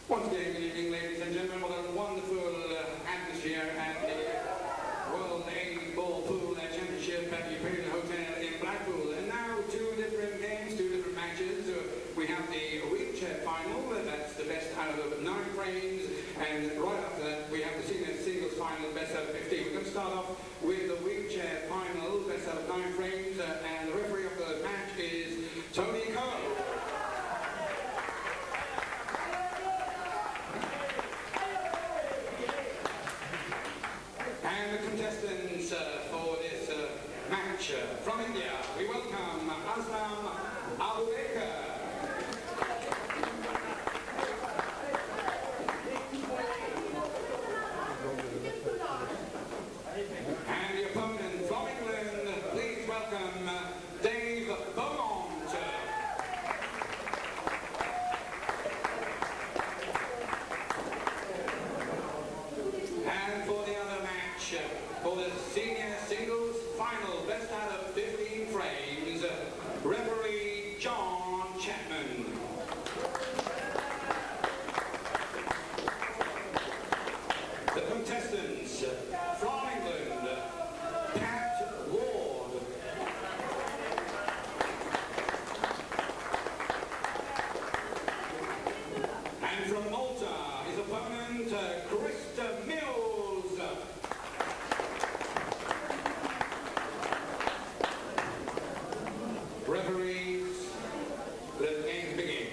Once again, good evening, ladies and gentlemen. What a wonderful atmosphere at the World A Ball Pool Championship at the Imperial Hotel in Blackpool. And now two different games, two different matches. We have the wheelchair final, that's the best out of 9 frames. And right after that, we have the senior singles final, best out of 15. We're going to start off with the wheelchair final, best out of 9 frames. And the referee of the match is Tony Cole. And the contestants for this match from India, we welcome Abubaker. And the opponent from England, please welcome Beaumont. And for the other match, for the senior singles final, best out of 15 frames, referee John Chapman. The contestants from England, Pat Ward. And from Malta, his opponent, Krista Mills. Referees, let the games begin.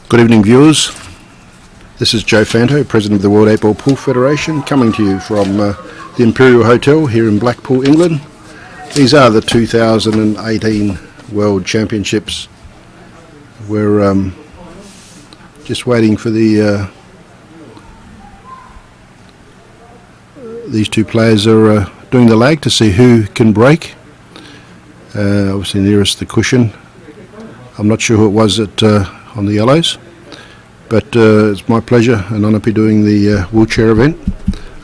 Good evening, viewers. This is Joe Fanto, President of the World 8-Ball Pool Federation, coming to you from the Imperial Hotel here in Blackpool, England. These are the 2018 World Championships. We're just waiting for these two players are doing the lag to see who can break. Obviously nearest the cushion. I'm not sure who it was on the yellows, but it's my pleasure and honour to be doing the wheelchair event.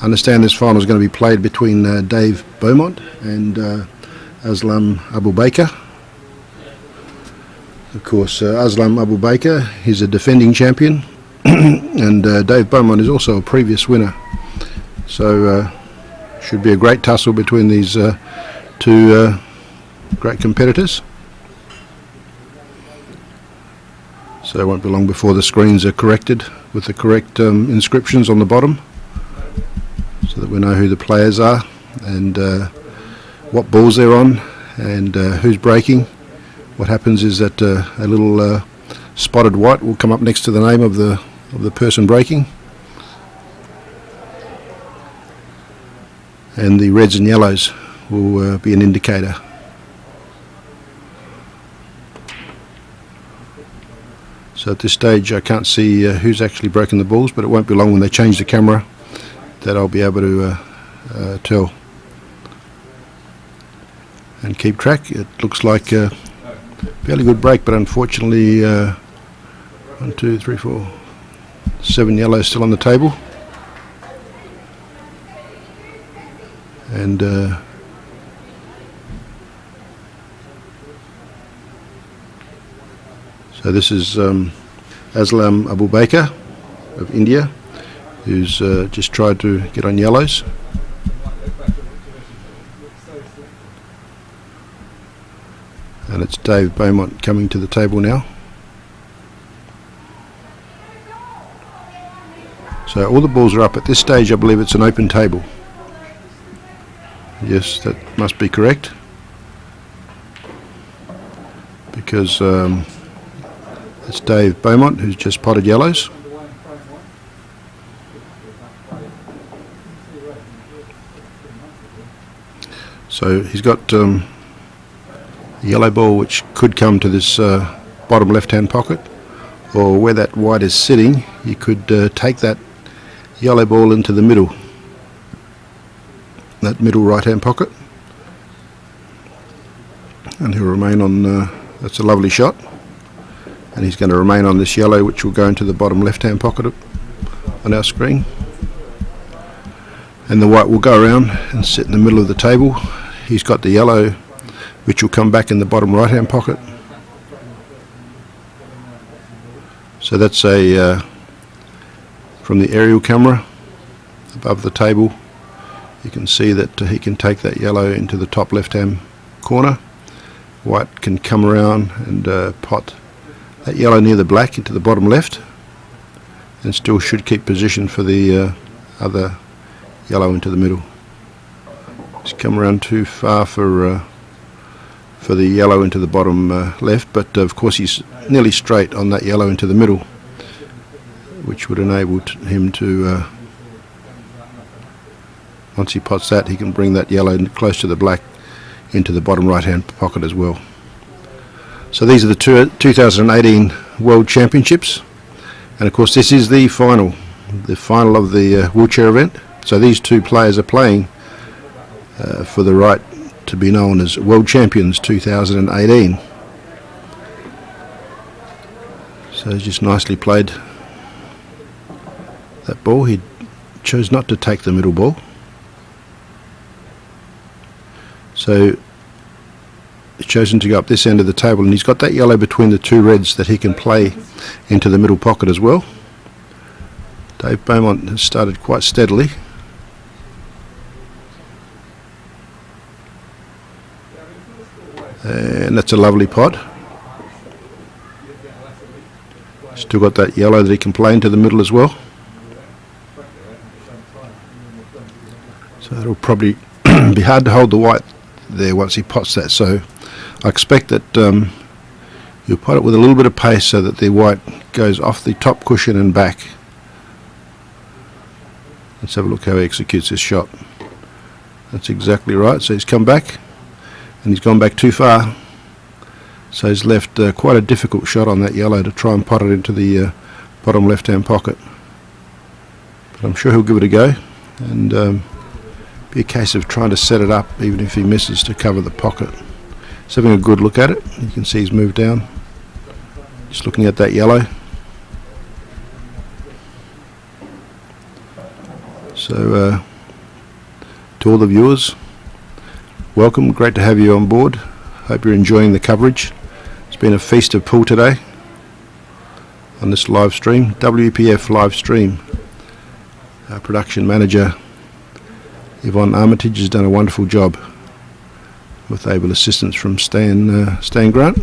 I understand this final is going to be played between Dave Beaumont and Aslam Abubaker. Of course, Aslam Abubaker, he's a defending champion, and Dave Beaumont is also a previous winner. So should be a great tussle between these two great competitors. So it won't be long before the screens are corrected with the correct inscriptions on the bottom, so that we know who the players are and what balls they're on and who's breaking. What happens is that a little spotted white will come up next to the name of the person breaking, and the reds and yellows will be an indicator. So at this stage I can't see who's actually broken the balls, but it won't be long when they change the camera that I'll be able to tell and keep track. It looks like a fairly good break, but unfortunately 1, 2, 3, 4, 7 yellows still on the table. And so this is Aslam Abubaker of India, who's just tried to get on yellows. And it's Dave Beaumont coming to the table now. So all the balls are up. At this stage I believe it's an open table. Yes, that must be correct, because it's Dave Beaumont who's just potted yellows. So he's got a yellow ball which could come to this bottom left hand pocket, or where that white is sitting you could take that yellow ball into the middle, that middle right hand pocket, and he'll remain on that's a lovely shot, and he's going to remain on this yellow, which will go into the bottom left hand pocket on our screen, and the white will go around and sit in the middle of the table. He's got the yellow which will come back in the bottom right hand pocket. So that's a from the aerial camera above the table. You can see that he can take that yellow into the top left hand corner. White can come around and pot that yellow near the black into the bottom left, and still should keep position for the other yellow into the middle. He's come around too far for the yellow into the bottom left, but of course he's nearly straight on that yellow into the middle, which would enable him to, once he pots that, he can bring that yellow close to the black into the bottom right hand pocket as well. So these are the 2018 World Championships, and of course this is the final of the wheelchair event. So these two players are playing for the right to be known as World Champions 2018. So just nicely played that ball. He chose not to take the middle ball. So he's chosen to go up this end of the table, and he's got that yellow between the two reds that he can play into the middle pocket as well. Dave Beaumont has started quite steadily. And that's a lovely pot. Still got that yellow that he can play into the middle as well. So it'll probably be hard to hold the white there once he pots that. So I expect that you'll pot it with a little bit of pace so that the white goes off the top cushion and back. Let's have a look how he executes this shot. That's exactly right. So he's come back, and he's gone back too far. So he's left quite a difficult shot on that yellow to try and pot it into the bottom left hand pocket. But I'm sure he'll give it a go, and be a case of trying to set it up even if he misses to cover the pocket. He's having a good look at it. You can see he's moved down, just looking at that yellow. So to all the viewers, welcome, great to have you on board. Hope you're enjoying the coverage. It's been a feast of pool today on this live stream, WPF live stream. Our production manager Yvonne Armitage has done a wonderful job with able assistance from Stan Grant.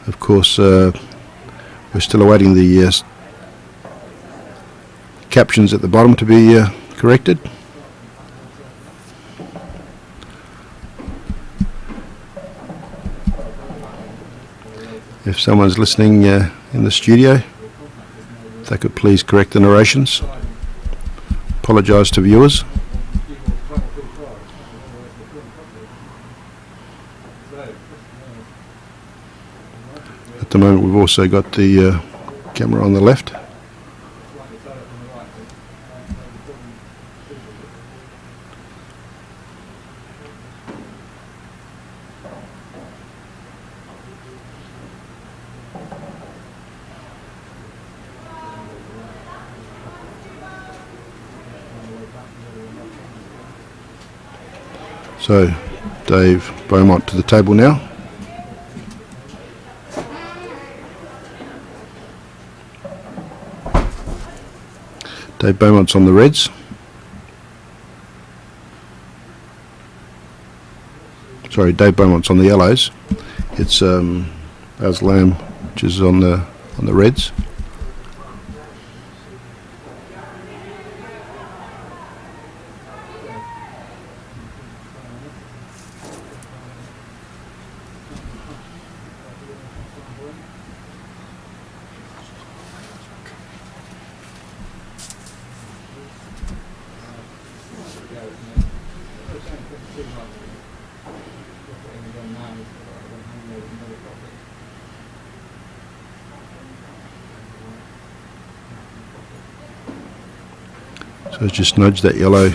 Of course, we're still awaiting the captions at the bottom to be corrected. If someone's listening in the studio, if they could please correct the narrations. Apologise to viewers. At the moment we've also got the camera on the left. So, Dave Beaumont to the table now. Dave Beaumont's on the reds. Sorry, Dave Beaumont's on the yellows. It's Baz Lamb, which is on the reds. So just nudge that yellow.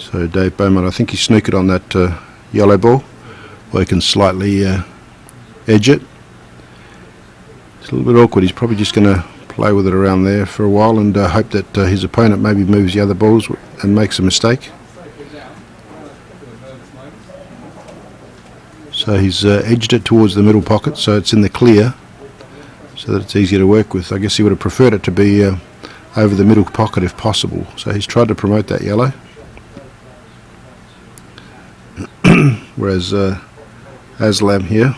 So Dave Beaumont, I think he snookered on that yellow ball, or he can slightly edge it. It's a little bit awkward. He's probably just going to play with it around there for a while and hope that his opponent maybe moves the other balls and makes a mistake. So he's edged it towards the middle pocket, so it's in the clear, so that it's easier to work with. I guess he would have preferred it to be over the middle pocket if possible. So he's tried to promote that yellow. Whereas Aslam here,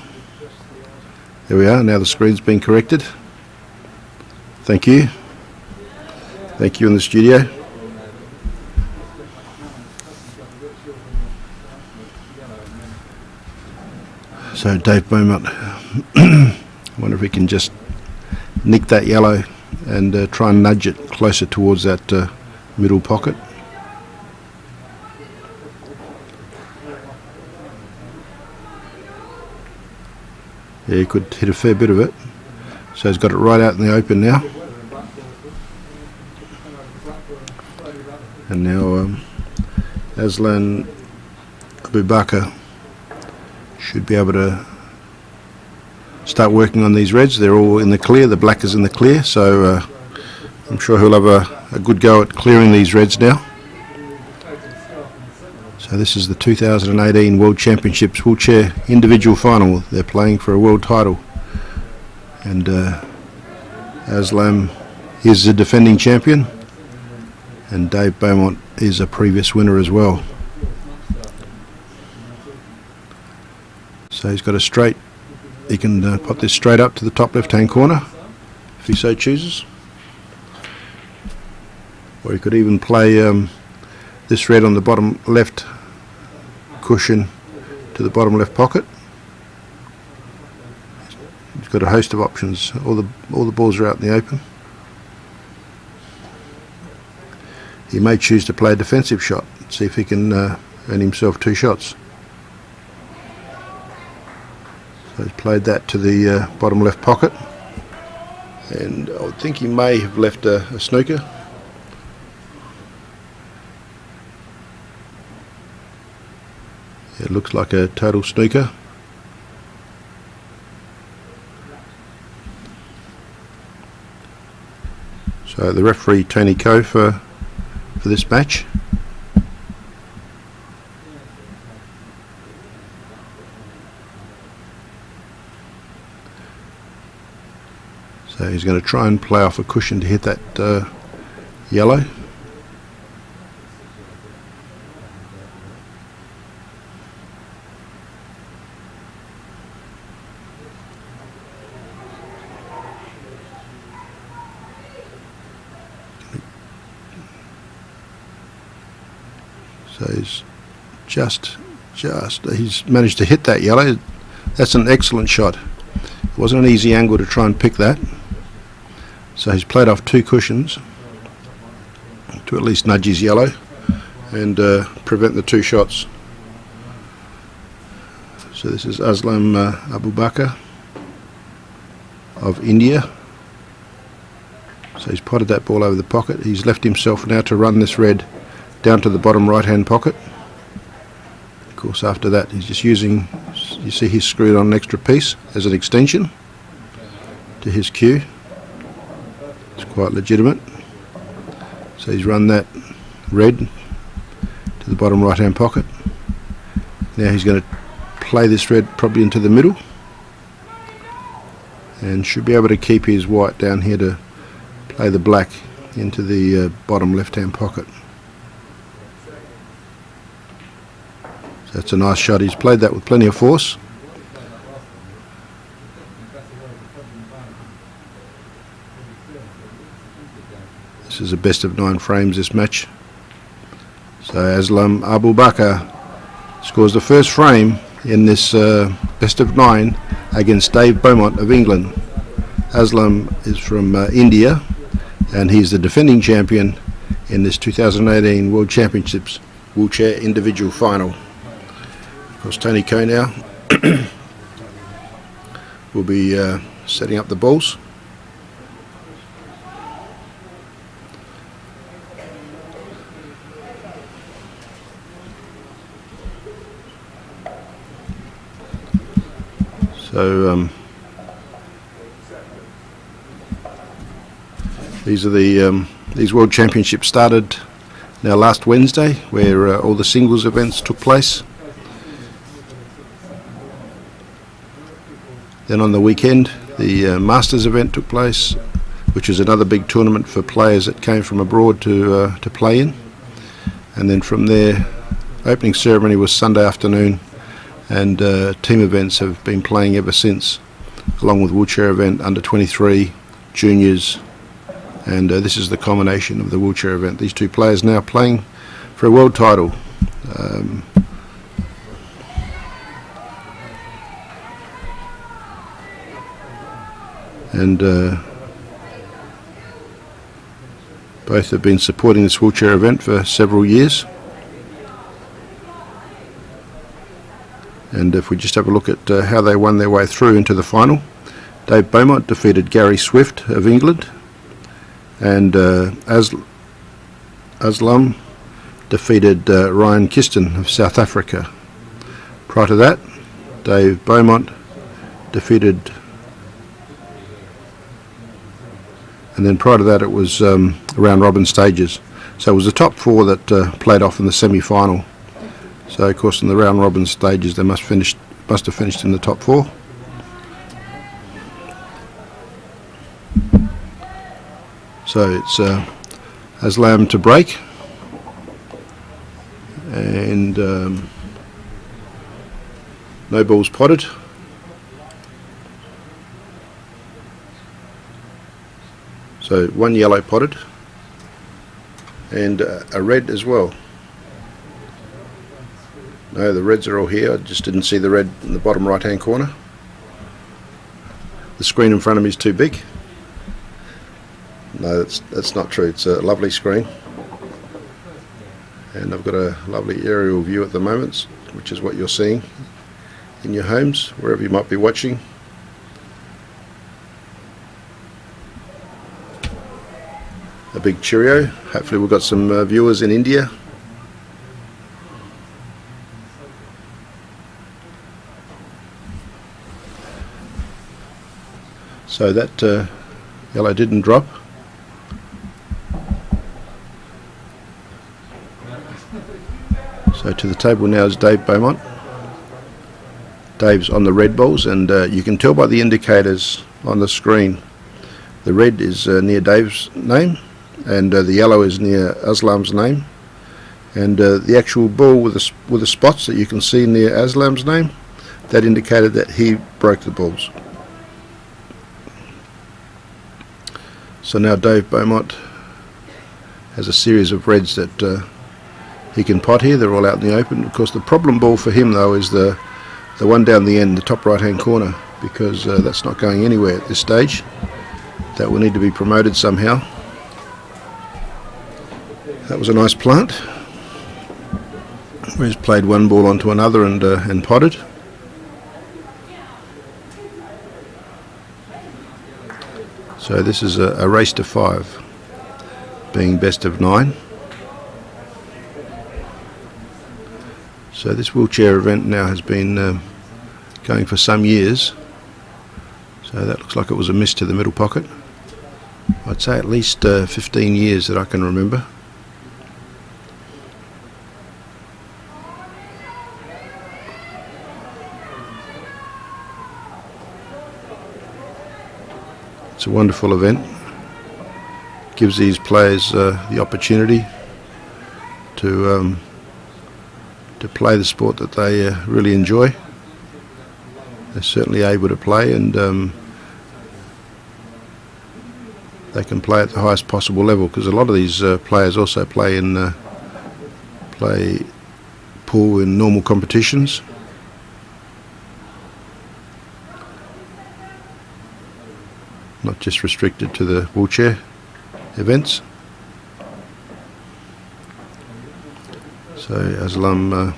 there we are, now the screen's been corrected. Thank you. Thank you in the studio. So Dave Beaumont, I wonder if we can just nick that yellow and try and nudge it closer towards that middle pocket. Yeah, he could hit a fair bit of it. So he's got it right out in the open now. And now Aslan Abubaker should be able to start working on these reds. They're all in the clear, the black is in the clear, so I'm sure he'll have a good go at clearing these reds now. So this is the 2018 World Championships wheelchair individual final. They're playing for a world title, and Aslam is the defending champion, and Dave Beaumont is a previous winner as well. So he's got a straight, he can put this straight up to the top left hand corner if he so chooses, or he could even play this red on the bottom left cushion to the bottom left pocket. He's got a host of options. All the balls are out in the open. He may choose to play a defensive shot, see if he can earn himself 2 shots. So he's played that to the bottom left pocket, and I think he may have left a snooker. It looks like a total snooker. So the referee Tony Coe for this match. So he's going to try and play off a cushion to hit that yellow. So he's managed to hit that yellow. That's an excellent shot. It wasn't an easy angle to try and pick that. So he's played off 2 cushions to at least nudge his yellow and prevent the 2 shots. So this is Aslam Abubaker of India. So he's potted that ball over the pocket. He's left himself now to run this red down to the bottom right hand pocket. Of course, after that he's just using, you see he's screwed on an extra piece as an extension to his cue. It's quite legitimate. So he's run that red to the bottom right hand pocket. Now he's going to play this red probably into the middle, and should be able to keep his white down here to play the black into the bottom left hand pocket. So that's a nice shot. He's played that with plenty of force. This is a best of 9 frames, this match. So Aslam Abubaker scores the first frame in this best of 9 against Dave Beaumont of England. Aslam is from India, and he's the defending champion in this 2018 World Championships wheelchair individual final. Of course, Tony Coe now will be setting up the balls. So these are these World Championships started now last Wednesday, where all the singles events took place. Then on the weekend, the Masters event took place, which is another big tournament for players that came from abroad to play in. And then from there, opening ceremony was Sunday afternoon, and team events have been playing ever since, along with wheelchair event, under 23, juniors, and this is the culmination of the wheelchair event. These two players now playing for a world title. And both have been supporting this wheelchair event for several years. And if we just have a look at how they won their way through into the final, Dave Beaumont defeated Gary Swift of England, and Aslam defeated Ryan Kiston of South Africa. Prior to that, Dave Beaumont defeated, and then prior to that it was round robin stages. So it was the top four that played off in the semi-final. So of course in the round robin stages they must have finished in the top four. So it's Aslam to break, and no balls potted. So one yellow potted and a red as well. No, the reds are all here. I just didn't see the red in the bottom right hand corner. The screen in front of me is too big. No, that's not true. It's a lovely screen, and I've got a lovely aerial view at the moment, which is what you're seeing in your homes, wherever you might be watching. A big cheerio. Hopefully we've got some viewers in India. So that yellow didn't drop. So to the table now is Dave Beaumont. Dave's on the red balls, and you can tell by the indicators on the screen. The red is near Dave's name, and the yellow is near Aslam's name. And the actual ball with the spots that you can see near Aslam's name, that indicated that he broke the balls. So now Dave Beaumont has a series of reds that he can pot here. They're all out in the open. Of course, the problem ball for him though is the one down the end, the top right hand corner, because that's not going anywhere at this stage. That will need to be promoted somehow. That was a nice plant, where he's played one ball onto another and potted. So this is a race to 5, being best of 9. So this wheelchair event now has been going for some years. So that looks like it was a miss to the middle pocket. I'd say at least 15 years that I can remember. It's a wonderful event. Gives these players the opportunity to play the sport that they really enjoy. They're certainly able to play, and they can play at the highest possible level, because a lot of these players also play pool in normal competitions. Not just restricted to the wheelchair events. So Aslam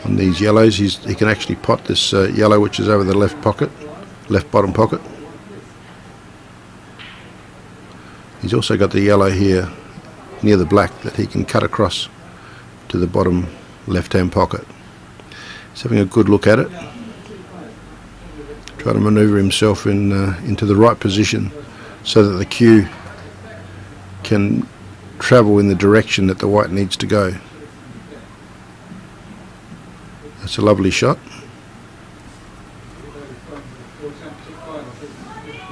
on these yellows, he can actually pot this yellow which is over the left bottom pocket. He's also got the yellow here near the black that he can cut across to the bottom left hand pocket. He's having a good look at it. Trying to manoeuvre himself into the right position so that the cue can travel in the direction that the white needs to go. That's a lovely shot.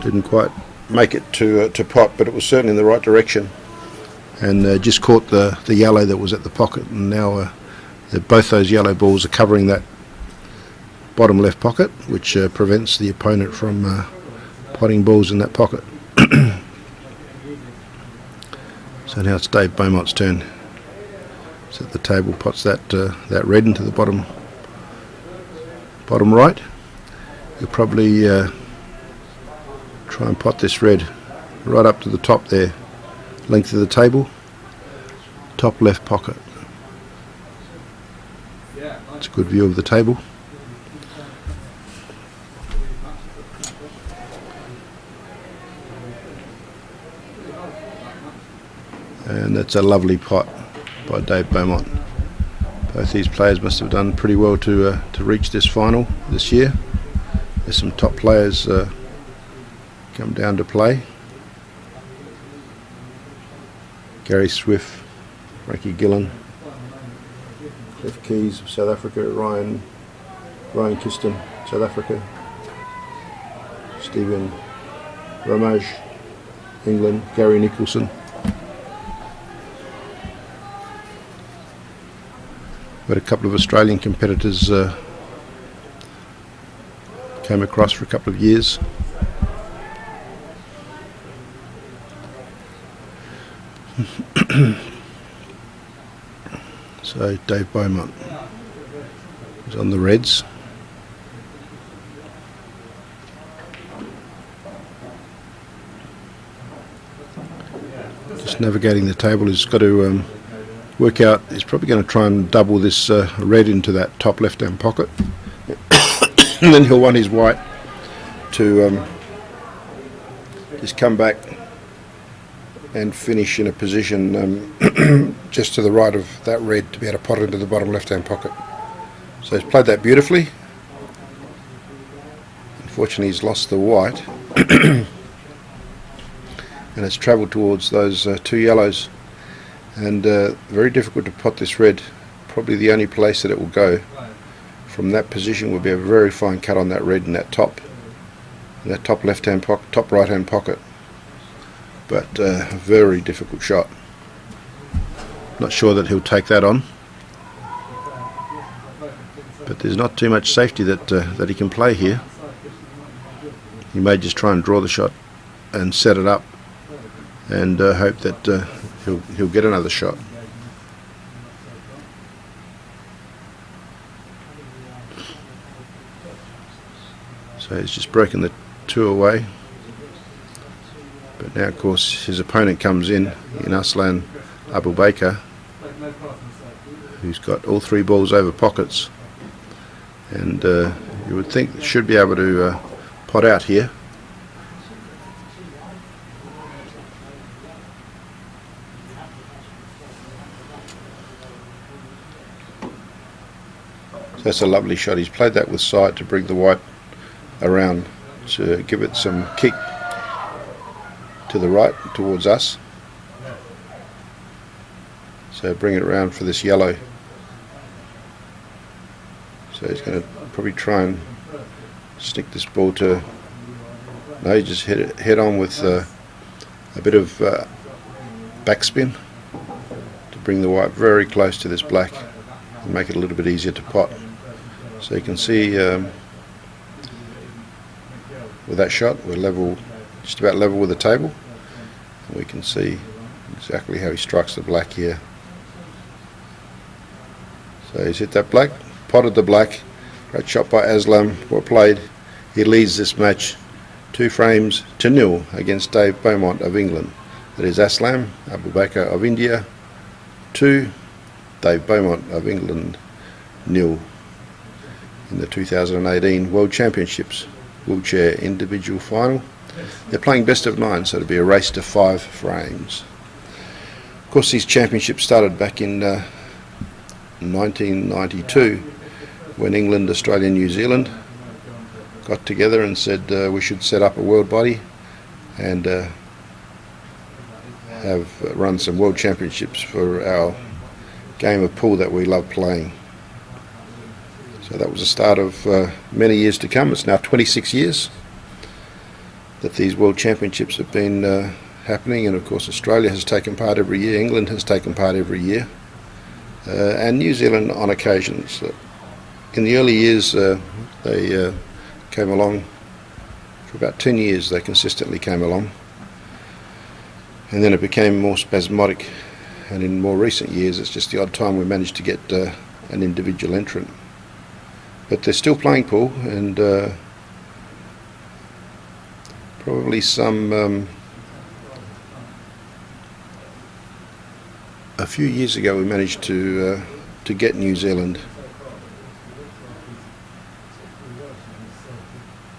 Didn't quite make it to pot, but it was certainly in the right direction, and just caught the yellow that was at the pocket, and now both those yellow balls are covering that bottom left pocket, which prevents the opponent from potting balls in that pocket. So now it's Dave Beaumont's turn. So at the table, pots that red into the bottom right. He'll probably try and pot this red right up to the top there, length of the table, top left pocket. It's a good view of the table. And that's a lovely pot by Dave Beaumont. Both these players must have done pretty well to reach this final this year. There's some top players come down to play. Gary Swift, Frankie Gillen, Cliff Keys of South Africa, Ryan Kiston, South Africa, Stephen Ramage, England, Gary Nicholson. But a couple of Australian competitors came across for a couple of years. So Dave Beaumont is on the reds. Just navigating the table. He's got to work out, he's probably going to try and double this red into that top left hand pocket. And then he'll want his white to just come back and finish in a position just to the right of that red to be able to pot it into the bottom left hand pocket. So he's played that beautifully. Unfortunately he's lost the white and it's travelled towards those two yellows, and very difficult to pot this red. Probably the only place that it will go from that position will be a very fine cut on that red in that top left hand pocket, top right hand pocket. But very difficult shot. Not sure that he'll take that on, but there's not too much safety that he can play here. He may just try and draw the shot and set it up and hope that he'll get another shot. So he's just broken the two away. But now, of course, his opponent comes in Aslan Abubaker, who's got all three balls over pockets, and you would think should be able to pot out here. So that's a lovely shot. He's played that with side to bring the white around to give it some kick to the right towards us. So bring it around for this yellow. So he's going to probably try and stick this ball to... No, he just hit it head on with a bit of backspin to bring the white very close to this black and make it a little bit easier to pot. So you can see with that shot we're level, just about level with the table, and we can see exactly how he strikes the black here. So he's hit that black, potted the black. Great shot by Aslam, well played. He leads this match 2-0 against Dave Beaumont of England. That is Aslam Abubaker of India 2, Dave Beaumont of England 0 in the 2018 World Championships wheelchair individual final. They're playing best of 9, so it'll be a race to 5 frames. Of course, these championships started back in 1992 when England, Australia and New Zealand got together and said we should set up a world body and have run some world championships for our game of pool that we love playing. So that was the start of many years to come. It's now 26 years that these world championships have been happening, and of course Australia has taken part every year, England has taken part every year, and New Zealand on occasions. In the early years they came along. For about 10 years they consistently came along, and then it became more spasmodic, and in more recent years it's just the odd time we managed to get an individual entrant. But they're still playing pool, and probably some a few years ago we managed to get New Zealand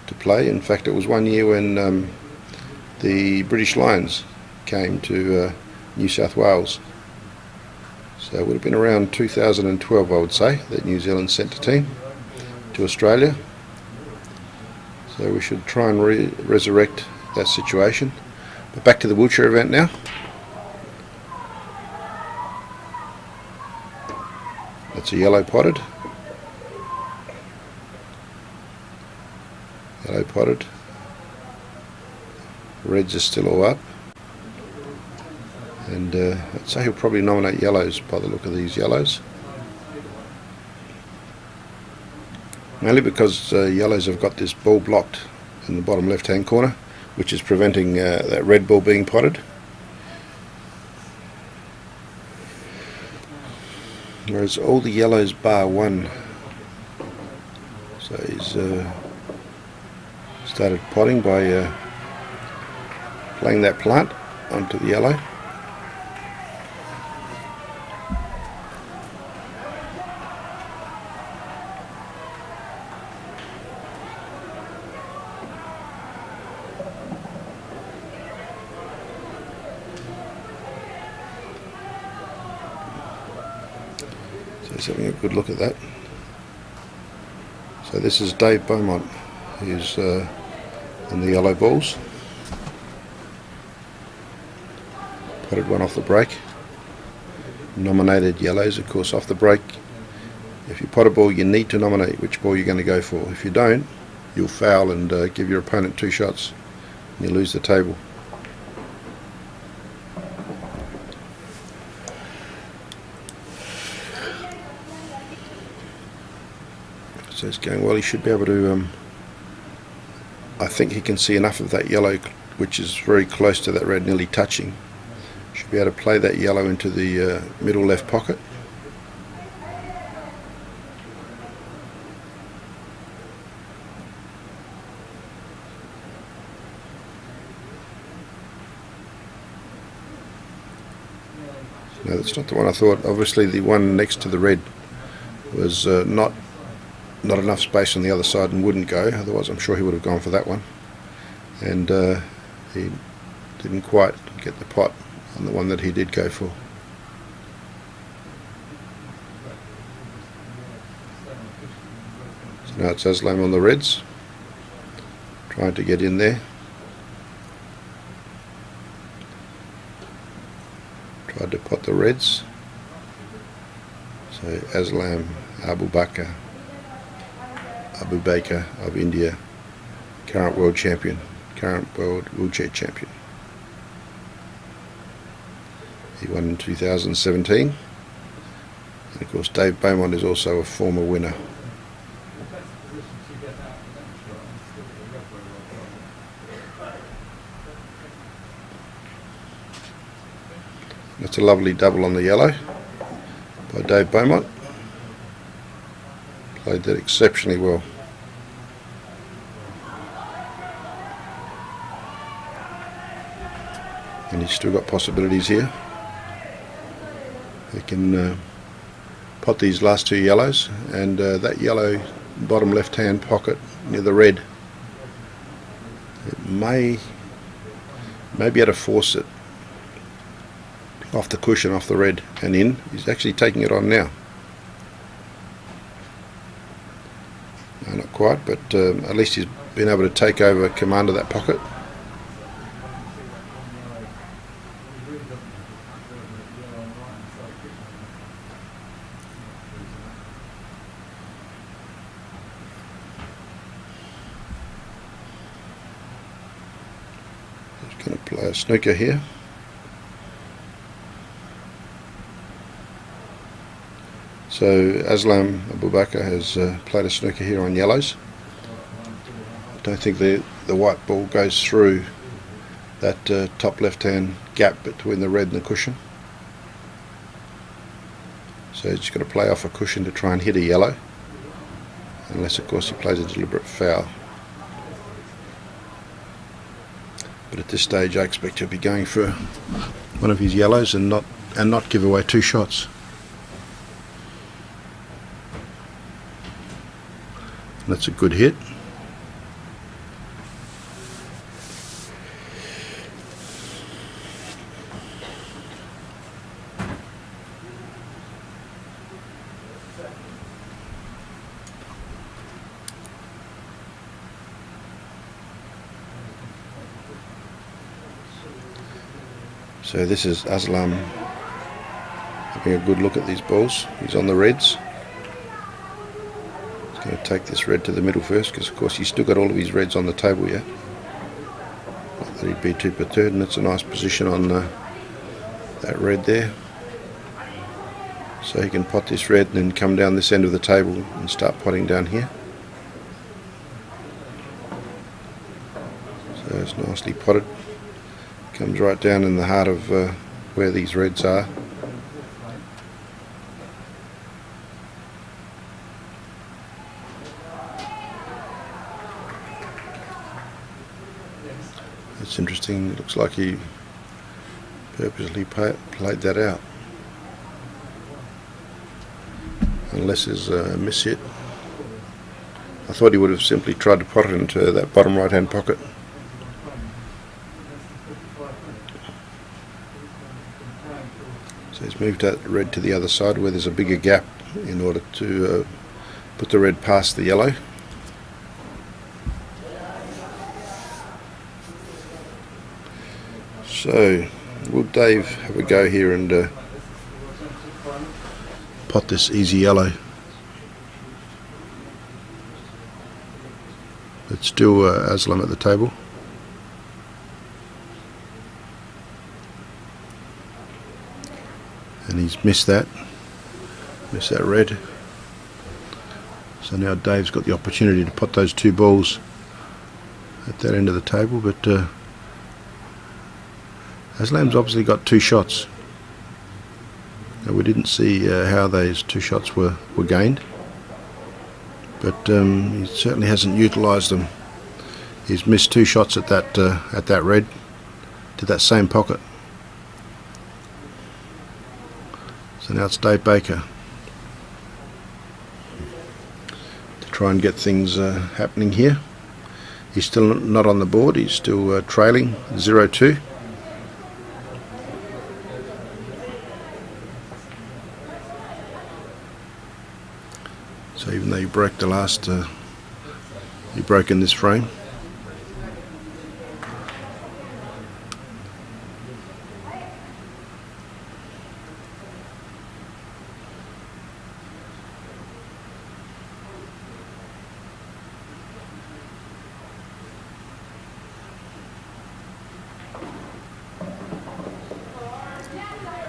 to play. In fact, it was one year when the British Lions came to New South Wales. So it would have been around 2012, I would say, that New Zealand sent a team to Australia. So we should try and resurrect that situation. But back to the wheelchair event now. That's a yellow potted. Yellow potted. Reds are still all up. And I'd say he'll probably nominate yellows by the look of these yellows. Mainly because yellows have got this ball blocked in the bottom left hand corner, which is preventing that red ball being potted. Whereas all the yellows bar one. So he's started potting by playing that plant onto the yellow. Just having a good look at that. So this is Dave Beaumont, who's on the yellow balls. Potted one off the break. Nominated yellows, of course, off the break. If you pot a ball, you need to nominate which ball you're going to go for. If you don't, you'll foul and give your opponent 2 shots and you lose the table. So it's going well. He should be able to, I think he can see enough of that yellow, which is very close to that red, nearly touching. Should be able to play that yellow into the middle left pocket. No, that's not the one I thought. Obviously the one next to the red was not enough space on the other side and wouldn't go, otherwise I'm sure he would have gone for that one. And he didn't quite get the pot on the one that he did go for. So now it's Aslam on the reds, trying to get in there. Tried to pot the reds. So Aslam Abubaker of India, current world champion, current world wheelchair champion. He won in 2017, and of course Dave Beaumont is also a former winner. That's a lovely double on the yellow by Dave Beaumont. Played that exceptionally well. And he's still got possibilities here. He can pot these last 2 yellows, and that yellow bottom left hand pocket near the red, it may be able to force it off the cushion, off the red and in. He's actually taking it on now. quite, but at least he's been able to take over command of that pocket. He's going to play a snooker here. So Abubaker has played a snooker here on yellows. I don't think the white ball goes through that top left hand gap between the red and the cushion. So he's got to play off a cushion to try and hit a yellow, unless of course he plays a deliberate foul. But at this stage I expect he'll be going for one of his yellows and not give away two shots. That's a good hit. So this is Aslam having a good look at these balls. He's on the reds. He's going to take this red to the middle first, because of course he's still got all of his reds on the table yet. Not that he'd be too perturbed, and that's a nice position on that red there. So he can pot this red and then come down this end of the table and start potting down here. So it's nicely potted. Comes right down in the heart of where these reds are. It's interesting, it looks like he purposely played that out. Unless there's a miss hit. I thought he would have simply tried to pot it into that bottom right hand pocket. So he's moved that red to the other side where there's a bigger gap in order to put the red past the yellow. So will Dave have a go here and pot this easy yellow? It's still Aslam at the table. And he's missed that red. So now Dave's got the opportunity to pot those two balls at that end of the table, but Aslam's obviously got two shots. Now we didn't see how those two shots were gained, but he certainly hasn't utilised them. He's missed two shots at that red to that same pocket. So now it's Dave Baker to try and get things happening here. He's still not on the board, he's still trailing 0-2. So even though you broke the last, you broke in this frame.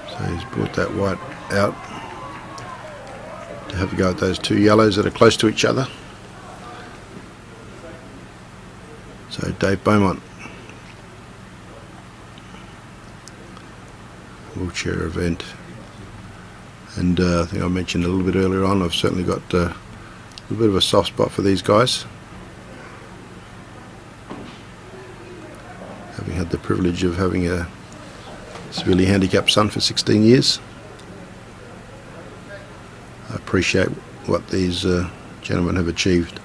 So he's brought that white out to have a go at those two yellows that are close to each other. So Dave Beaumont, wheelchair event, and I think I mentioned a little bit earlier on, I've certainly got a little bit of a soft spot for these guys, having had the privilege of having a severely handicapped son for 16 years. I appreciate what these gentlemen have achieved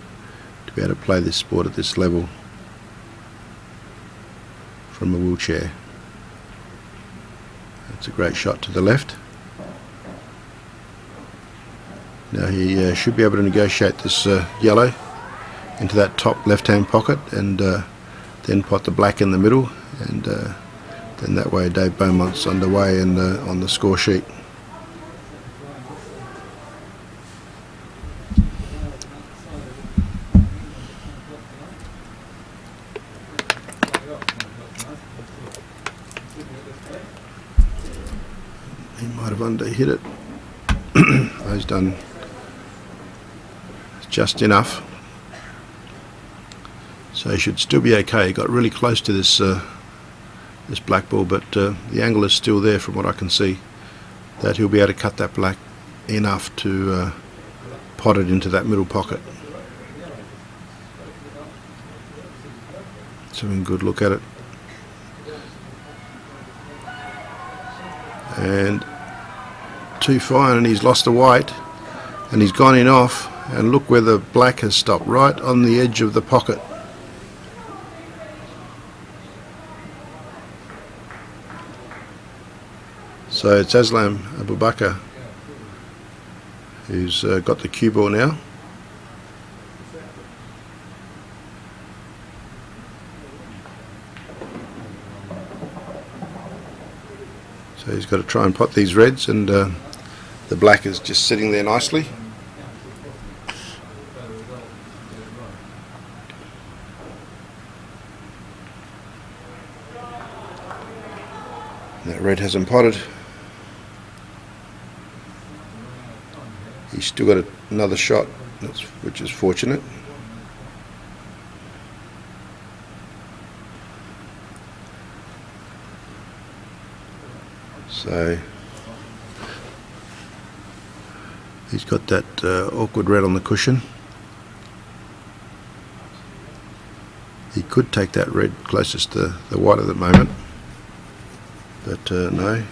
to be able to play this sport at this level from a wheelchair. It's a great shot to the left. Now he should be able to negotiate this yellow into that top left-hand pocket, and then pot the black in the middle, and then that way Dave Beaumont's underway and on the score sheet. He might have under-hit it. He's done just enough, so he should still be okay. He got really close to this this black ball, but the angle is still there from what I can see, that he'll be able to cut that black enough to pot it into that middle pocket. Let's have a good look at it. And too fine, and he's lost the white, and he's gone in off, and look where the black has stopped, right on the edge of the pocket. So it's Abubaker who's got the cue ball now. So he's got to try and pot these reds, and the black is just sitting there nicely. That red hasn't potted. He's still got another shot, which is fortunate. So he's got that awkward red on the cushion. He could take that red closest to the white at the moment, but no.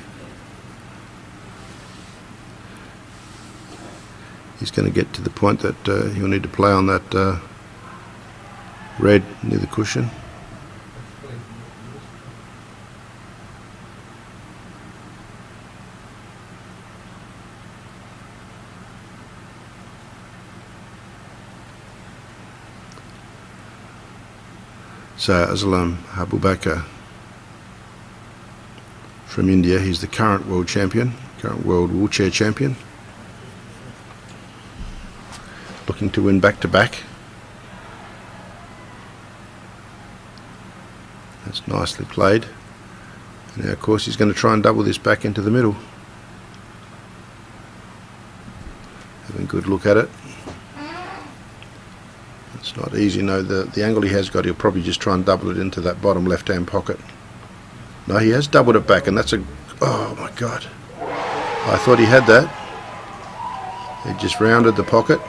He's going to get to the point that he'll need to play on that red near the cushion. So Abubaker from India, he's the current world champion, current world wheelchair champion, looking to win back-to-back. That's nicely played. And now of course he's going to try and double this back into the middle. Having a good look at it. It's not easy. No, the angle he has got, he'll probably just try and double it into that bottom left-hand pocket. No, he has doubled it back, and that's a... oh my God. I thought he had that. He just rounded the pocket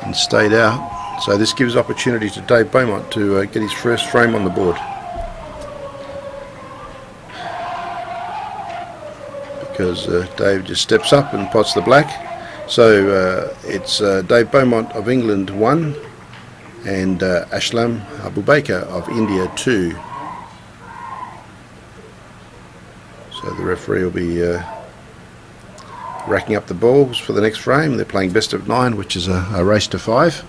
and stayed out. So this gives opportunity to Dave Beaumont to get his first frame on the board. Because Dave just steps up and pots the black. So it's Dave Beaumont of England 1 and Abubaker of India 2. So the referee will be racking up the balls for the next frame. They're playing best of 9, which is a race to 5.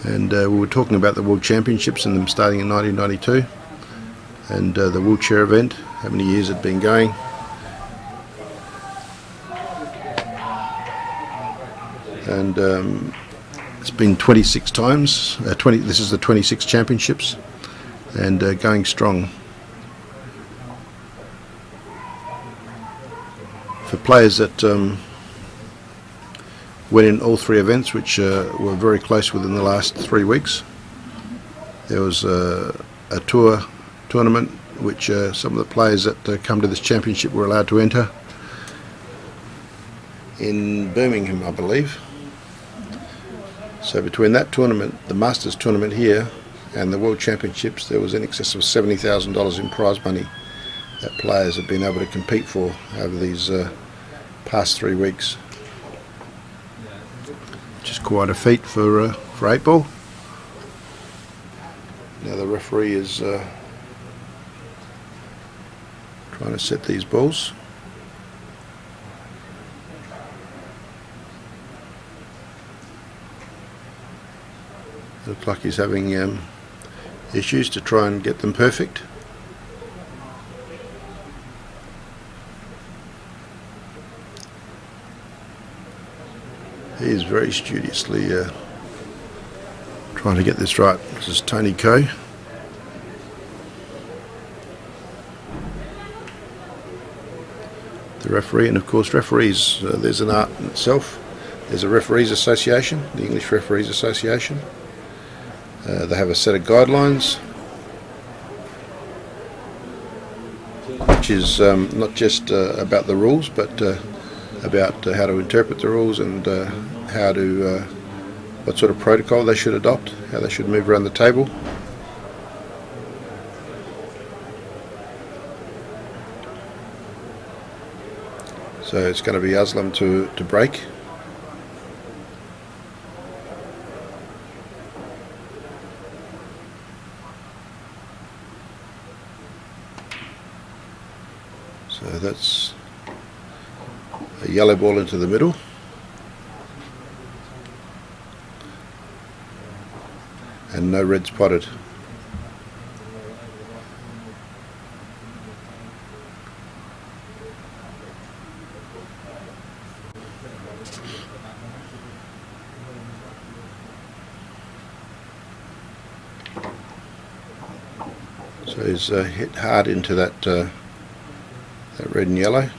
And we were talking about the World Championships and them starting in 1992, and the wheelchair event, how many years it had been going. And it's been 26 times. This is the 26 championships, and going strong. For players that went in all 3 events, which were very close within the last 3 weeks, there was a tournament which some of the players that come to this championship were allowed to enter in Birmingham, I believe. So between that tournament, the Masters tournament here, and the World Championships, there was in excess of $70,000 in prize money that players have been able to compete for over these past 3 weeks. Which is quite a feat for 8 ball. Now the referee is trying to set these balls. Looks like he's having issues to try and get them perfect. He is very studiously trying to get this right. This is Tony Coe. The referee, and of course referees, there's an art in itself. There's a referees association, the English Referees Association. They have a set of guidelines which is not just about the rules, but about how to interpret the rules and how to what sort of protocol they should adopt, how they should move around the table. So it's going to be Aslam to break. So that's a yellow ball into the middle. And no red spotted. So he's hit hard into that that red and yellow.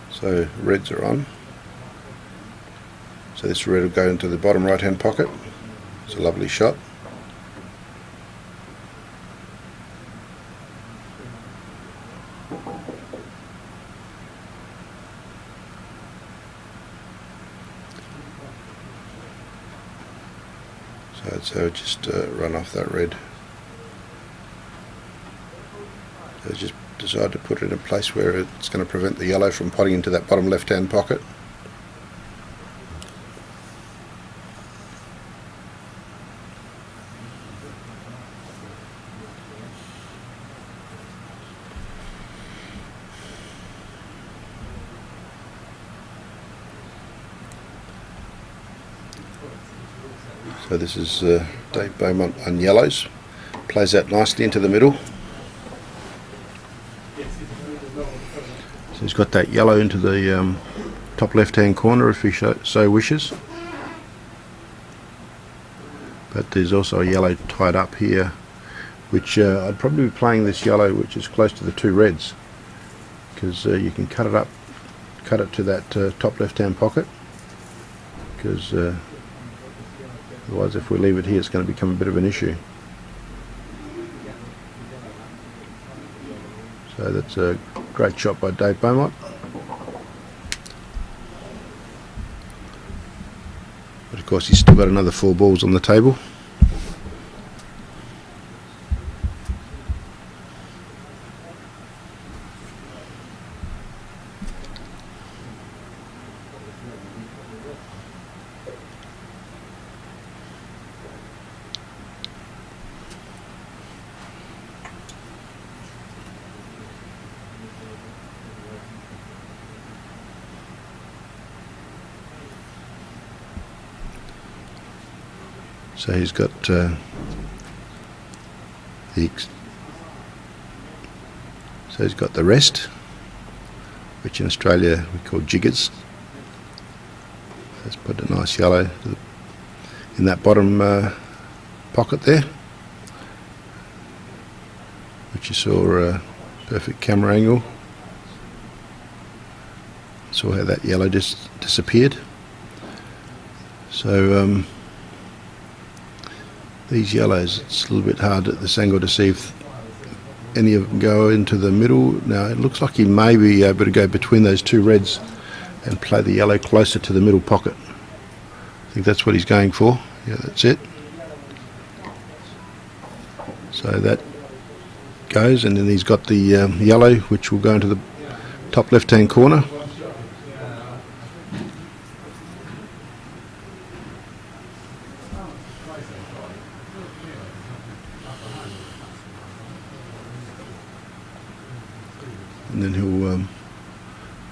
So reds are on. So this red will go into the bottom right hand pocket. It's a lovely shot. So just run off that red. So just decide to put it in a place where it's going to prevent the yellow from potting into that bottom left hand pocket. So this is Dave Beaumont on yellows. Plays that nicely into the middle. So he's got that yellow into the top left hand corner if he so wishes. But there's also a yellow tied up here, which I'd probably be playing this yellow which is close to the two reds, because you can cut it up, cut it to that top left hand pocket, because otherwise if we leave it here it's going to become a bit of an issue. So that's a great shot by Dave Beaumont. But of course he's still got another 4 balls on the table. So he's got so he's got the rest, which in Australia we call jiggers. Let's put a nice yellow in that bottom pocket there, which you saw a perfect camera angle. Saw how that yellow just disappeared. So these yellows, it's a little bit hard at this angle to see if any of them go into the middle. Now it looks like he may be able to go between those two reds and play the yellow closer to the middle pocket. I think that's what he's going for. Yeah, that's it. So that goes, and then he's got the yellow which will go into the top left hand corner. And then he'll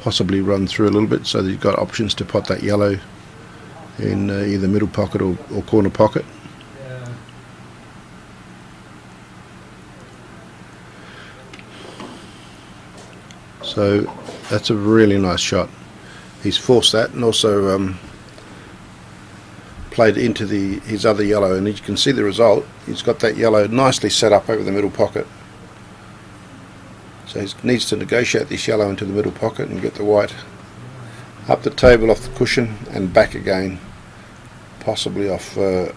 possibly run through a little bit, so that you've got options to pot that yellow in either middle pocket or corner pocket. So that's a really nice shot. He's forced that, and also played into his other yellow, and you can see the result. He's got that yellow nicely set up over the middle pocket. So he needs to negotiate this yellow into the middle pocket and get the white up the table, off the cushion, and back again, possibly off 2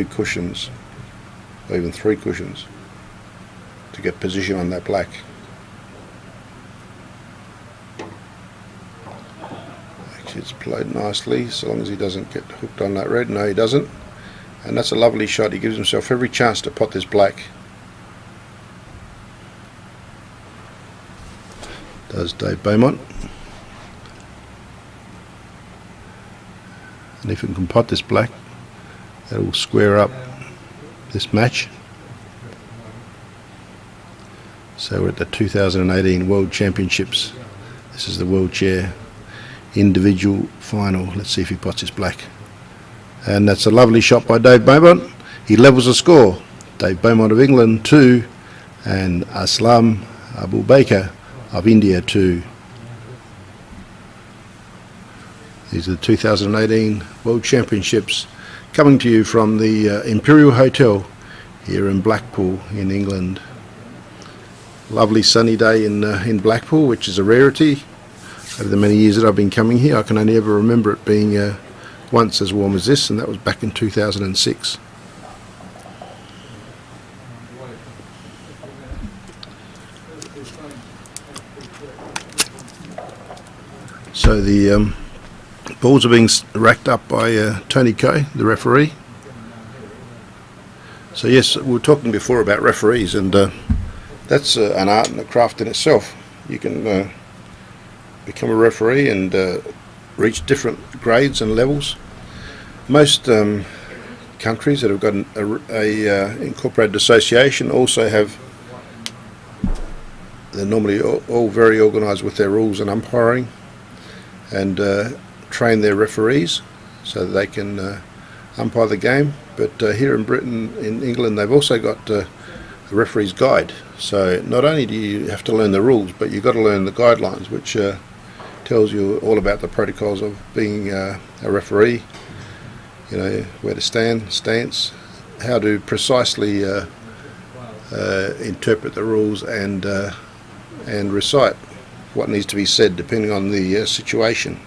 cushions, or even 3 cushions, to get position on that black. Actually, it's played nicely, so long as he doesn't get hooked on that red. No, he doesn't. And that's a lovely shot. He gives himself every chance to pot this black. Does Dave Beaumont. And if he can pot this black, that will square up this match. So we're at the 2018 World Championships. This is the World Chair individual final. Let's see if he pots his black. And that's a lovely shot by Dave Beaumont. He levels the score. Dave Beaumont of England 2, and Aslam Abubaker of India 2. These are the 2018 World Championships, coming to you from the Imperial Hotel here in Blackpool in England. Lovely sunny day in Blackpool, which is a rarity. Over the many years that I've been coming here, I can only ever remember it being once as warm as this, and that was back in 2006. So the balls are being racked up by Tony Coe, the referee. So yes, we were talking before about referees, and that's an art and a craft in itself. You can become a referee and reach different grades and levels. Most countries that have got a incorporated association also have, they're normally all very organised with their rules and umpiring, and train their referees so that they can umpire the game. But here in Britain, in England, they've also got a referee's guide. So not only do you have to learn the rules, but you've got to learn the guidelines, which tells you all about the protocols of being a referee. You know, where to stand, stance, how to precisely interpret the rules, and recite what needs to be said depending on the situation.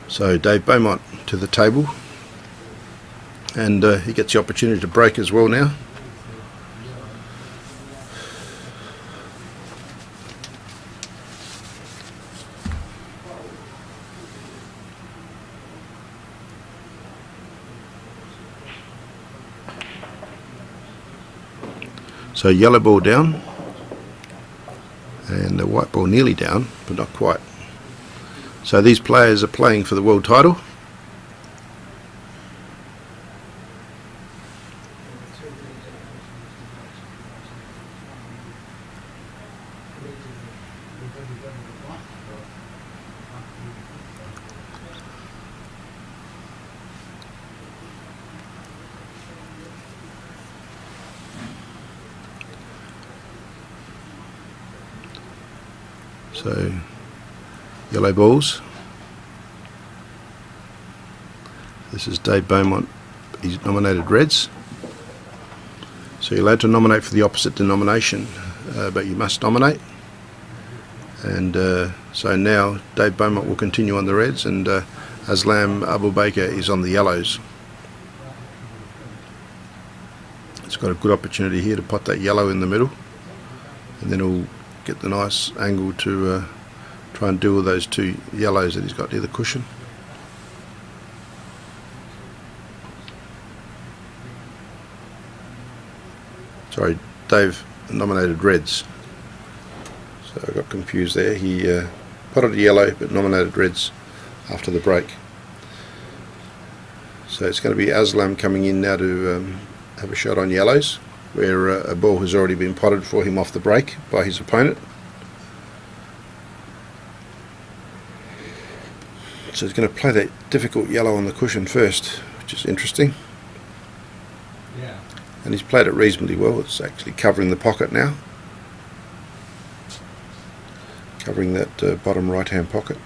So Dave Beaumont to the table, and he gets the opportunity to break as well now. So yellow ball down, and the white ball nearly down, but not quite. So these players are playing for the world title. So yellow balls. This is Dave Beaumont. He's nominated reds. So you're allowed to nominate for the opposite denomination, but you must nominate. And so now Dave Beaumont will continue on the reds, and Aslam Abubaker is on the yellows. It's got a good opportunity here to pot that yellow in the middle, and then he'll get the nice angle to try and deal with those 2 yellows that he's got near the cushion. Sorry, Dave nominated reds, so I got confused there. He potted a yellow but nominated reds after the break. So it's going to be Aslam coming in now to have a shot on yellows, where a ball has already been potted for him off the break by his opponent. So he's going to play that difficult yellow on the cushion first, which is interesting. Yeah. And he's played it reasonably well. It's actually covering the pocket now, covering that bottom right hand pocket.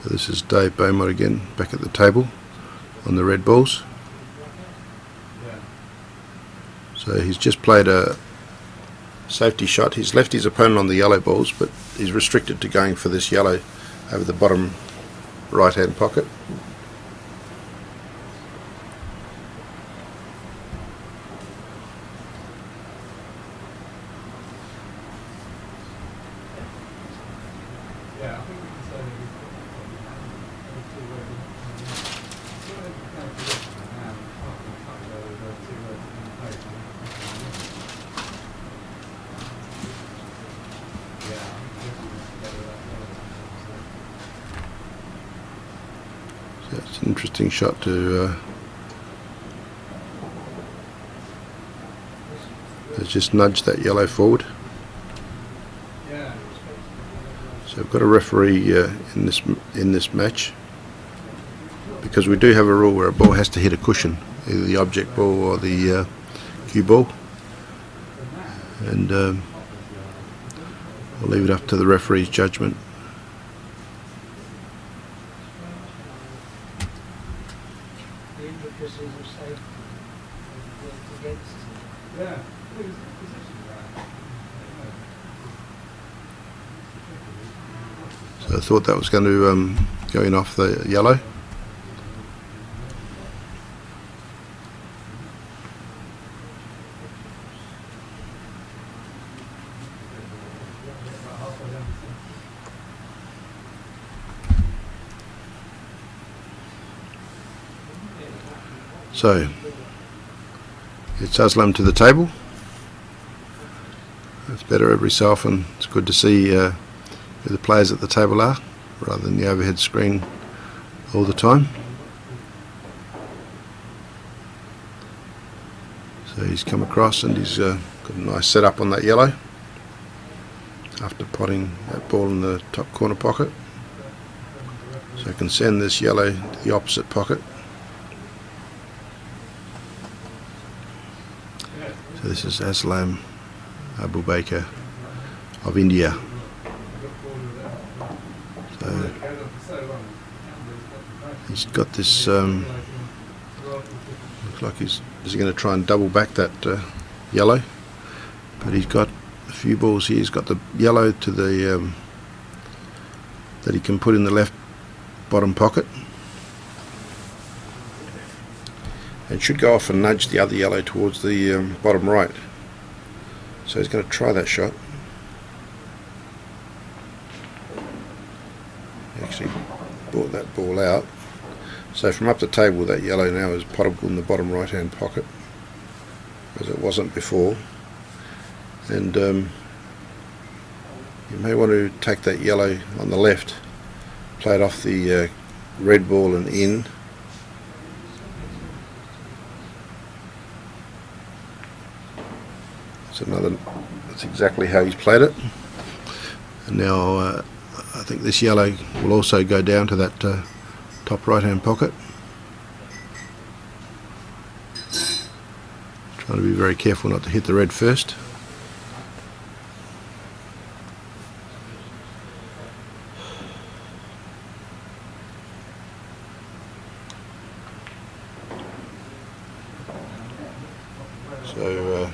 So this is Dave Beaumont again, back at the table on the red balls. So he's just played a safety shot. He's left his opponent on the yellow balls, but he's restricted to going for this yellow over the bottom right hand pocket. So it's an interesting shot to just nudge that yellow forward. So we've got a referee in this match, because we do have a rule where a ball has to hit a cushion, either the object ball or the cue ball, and we'll leave it up to the referee's judgment. So I thought that was going to go in off the yellow. So it's Aslam to the table. It's better every so often. It's good to see who the players at the table are, rather than the overhead screen all the time. So he's come across and he's got a nice setup on that yellow after potting that ball in the top corner pocket. So I can send this yellow to the opposite pocket. So this is Aslam Abubaker of India. So he's got this, looks like is he going to try and double back that yellow, but he's got a few balls here. He's got the yellow to the that he can put in the left bottom pocket, and should go off and nudge the other yellow towards the bottom right. So he's going to try that shot. He actually brought that ball out. So from up the table, that yellow now is potable in the bottom right hand pocket, as it wasn't before. And you may want to take that yellow on the left, play it off the red ball and in. That's exactly how he's played it. And now I think this yellow will also go down to that top right hand pocket. Trying to be very careful not to hit the red first. So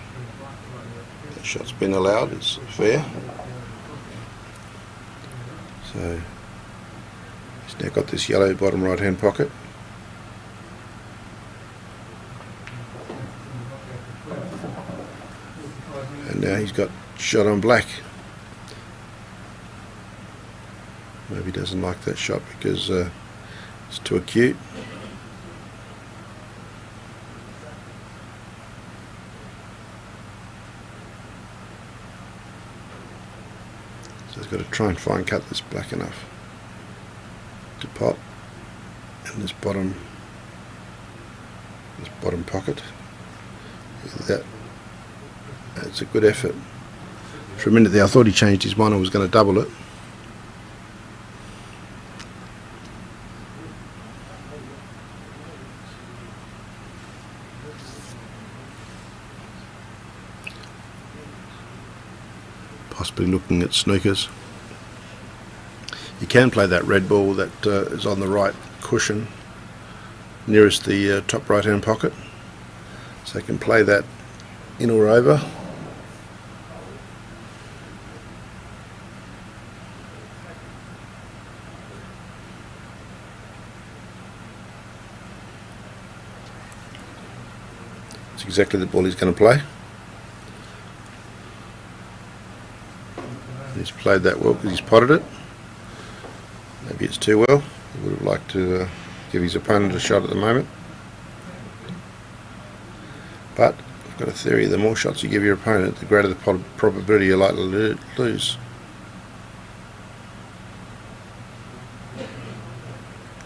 that shot's been allowed, it's fair. So he's now got this yellow bottom right hand pocket. And now he's got shot on black. Maybe he doesn't like that shot because it's too acute. So he's got to try and find cut this black enough to pot in this bottom pocket. That's a good effort. For a minute there I thought he changed his mind and was going to double it. Possibly looking at sneakers. You can play that red ball that is on the right cushion nearest the top right hand pocket, so you can play that in or over. It's exactly the ball he's going to play. He's played that well because he's potted it. Maybe it's too well. He would have liked to give his opponent a shot at the moment. But I've got a theory, the more shots you give your opponent, the greater the probability you're likely to lose.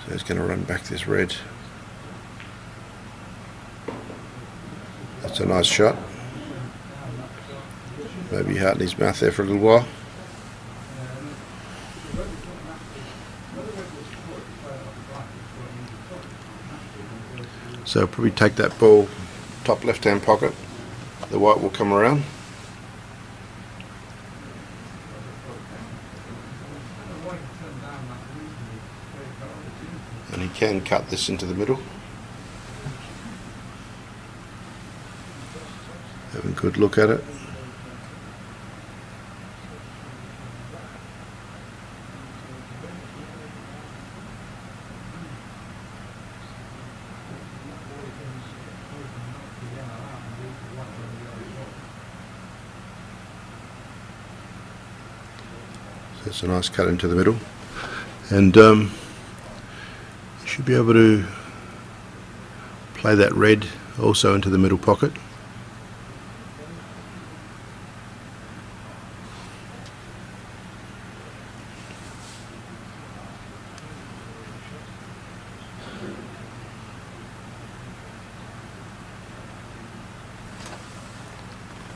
So he's going to run back this red. That's a nice shot. Maybe heart in his mouth there for a little while. So I'll probably take that ball top left hand pocket, the white will come around. And he can cut this into the middle. Having a good look at it. So it's a nice cut into the middle, and you should be able to play that red also into the middle pocket.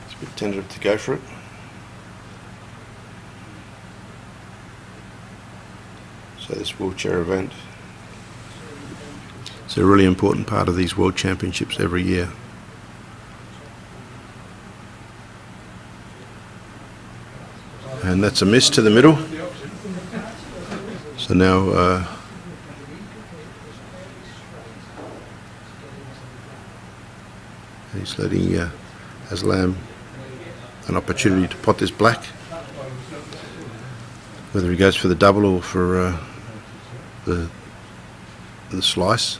It's a bit tentative to go for it. So this wheelchair event is a really important part of these World Championships every year. And that's a miss to the middle. So now he's letting Aslam an opportunity to pot this black. Whether he goes for the double or for the slice.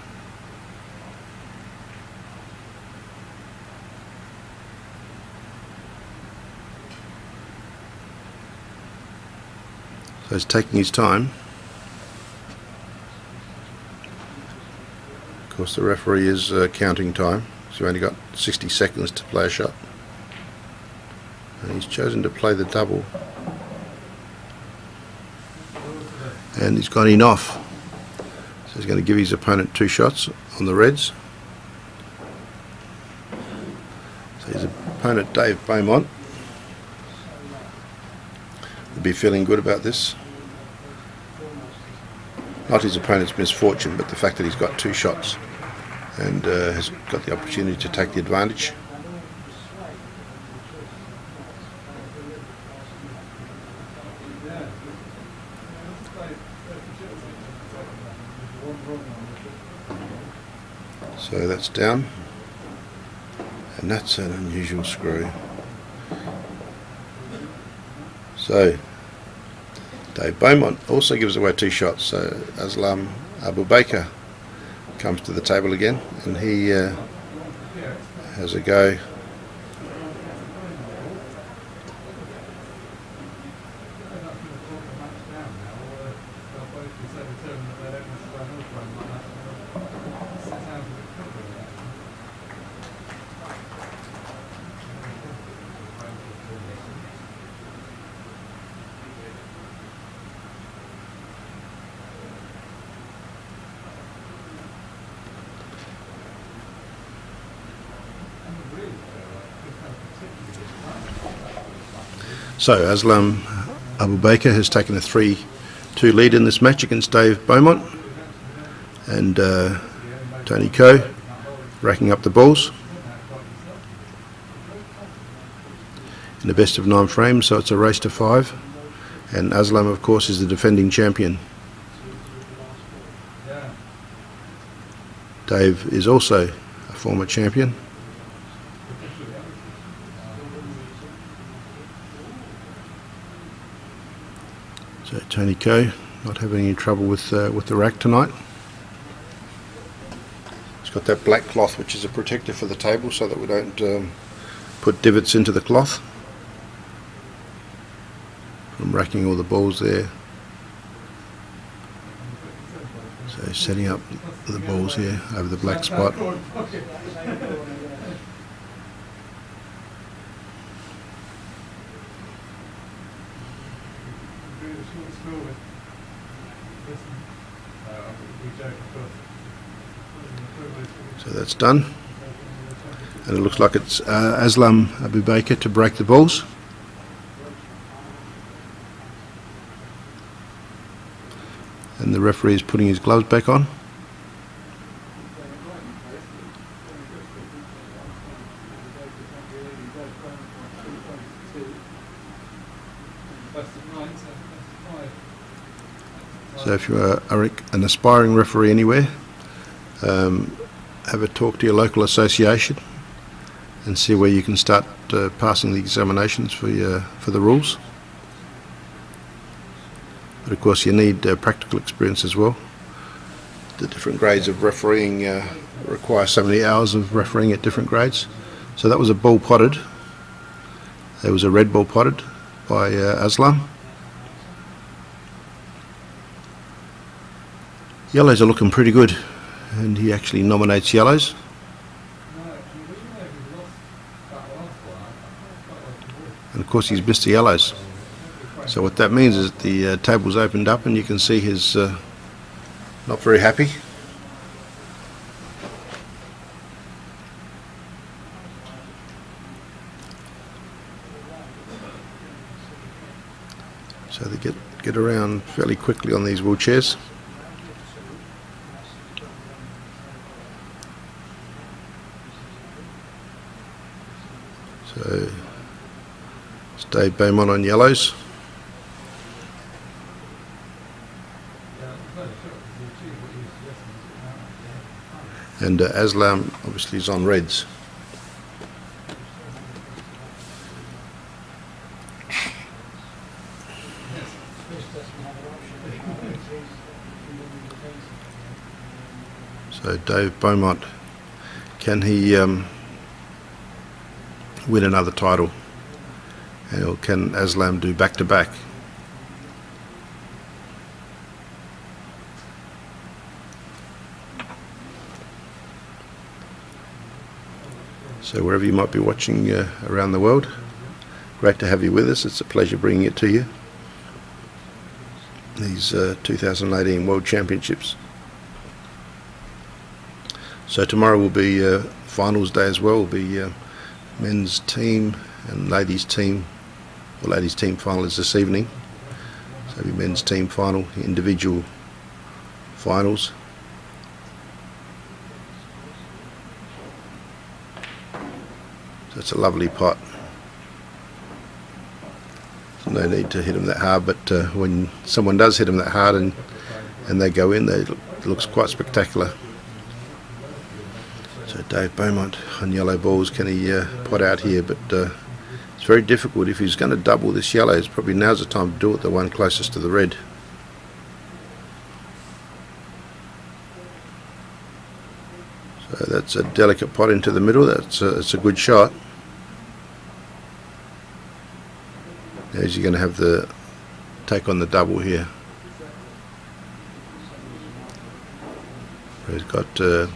So he's taking his time. Of course the referee is counting time, so you've only got 60 seconds to play a shot. And he's chosen to play the double. And he's gone in off. So he's going to give his opponent 2 shots on the reds. So his opponent, Dave Beaumont, will be feeling good about this. Not his opponent's misfortune, but the fact that he's got 2 shots and has got the opportunity to take the advantage. So that's down, and that's an unusual screw. So Dave Beaumont also gives away 2 shots, so Aslam Abubaker comes to the table again, and he has a go. So Aslam Abubaker has taken a 3-2 lead in this match against Dave Beaumont, and Tony Coe racking up the balls in the best of 9 frames, so it's a race to 5, and Aslam of course is the defending champion. Dave is also a former champion. So Tony Coe not having any trouble with the rack tonight. It's got that black cloth which is a protector for the table so that we don't put divots into the cloth from racking all the balls there. So setting up the balls here over the black spot. So that's done, and it looks like it's Aslam Abubaker to break the balls. And the referee is putting his gloves back on. So if you are an aspiring referee anywhere, have a talk to your local association and see where you can start passing the examinations for the rules. But of course you need practical experience as well. The different grades of refereeing require so many hours of refereeing at different grades. So that was a ball potted. There was a red ball potted by Aslam. Yellows are looking pretty good, and he actually nominates yellows. And of course he's missed the yellows. So what that means is that the table's opened up and you can see he's not very happy. So they get around fairly quickly on these wheelchairs. So it's Dave Beaumont on yellows. And Aslam obviously is on reds. So Dave Beaumont, can he win another title? And can Aslam do back-to-back? So wherever you might be watching around the world, great to have you with us. It's a pleasure bringing it to you. These 2018 World Championships. So tomorrow will be finals day as well. Will be men's team and ladies team. Well, ladies team final is this evening. So it'll be men's team final, individual finals. So it's a lovely pot. No need to hit them that hard, but when someone does hit them that hard and they go in, it looks quite spectacular. So Dave Beaumont on yellow balls, can he pot out here? But it's very difficult. If he's going to double this yellow, it's probably now's the time to do it, the one closest to the red. So that's a delicate pot into the middle. It's a good shot. Now is he going to have the take on the double here? He's got so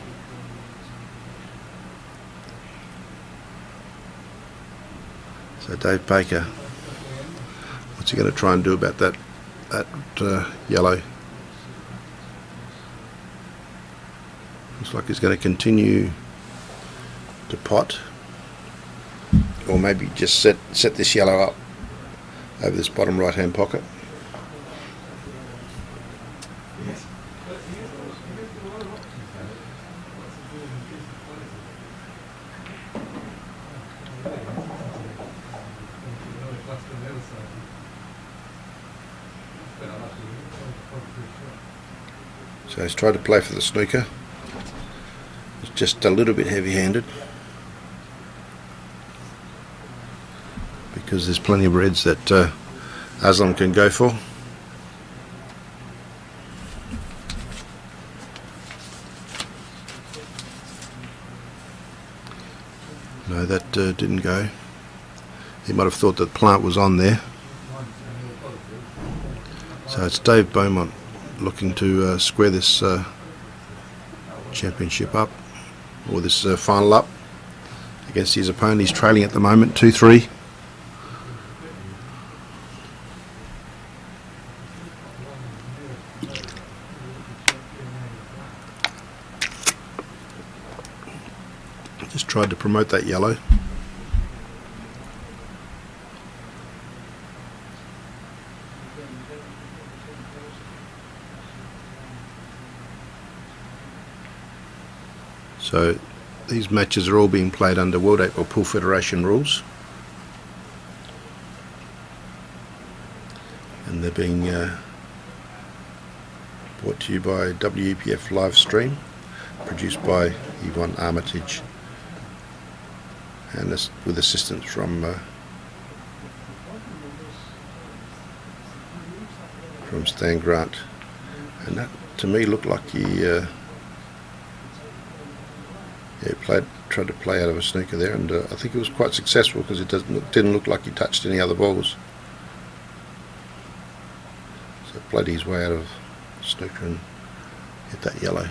Dave Baker, what's he going to try and do about that yellow? Looks like he's going to continue to pot, or maybe just set this yellow up over this bottom right hand pocket. So he's tried to play for the snooker. It's just a little bit heavy-handed because there's plenty of reds that Aslam can go for. No, that didn't go. He might have thought that plant was on there. So it's Dave Beaumont looking to square this championship up, or this final up, against his opponent. He's trailing at the moment, 2-3. Just tried to promote that yellow. So these matches are all being played under World 8-Ball Pool Federation rules, and they're being brought to you by WEPF live stream, produced by Yvonne Armitage, and this, with assistance from Stan Grant. And that to me looked like he tried to play out of a snooker there, and I think it was quite successful because it didn't look like he touched any other balls. So played his way out of snooker and hit that yellow.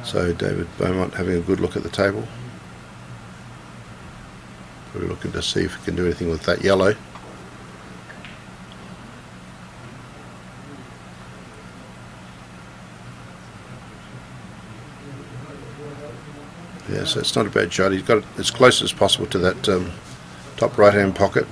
So David Beaumont having a good look at the table. Probably looking to see if he can do anything with that yellow. Yeah, so it's not a bad shot. He's got it as close as possible to that top right hand pocket.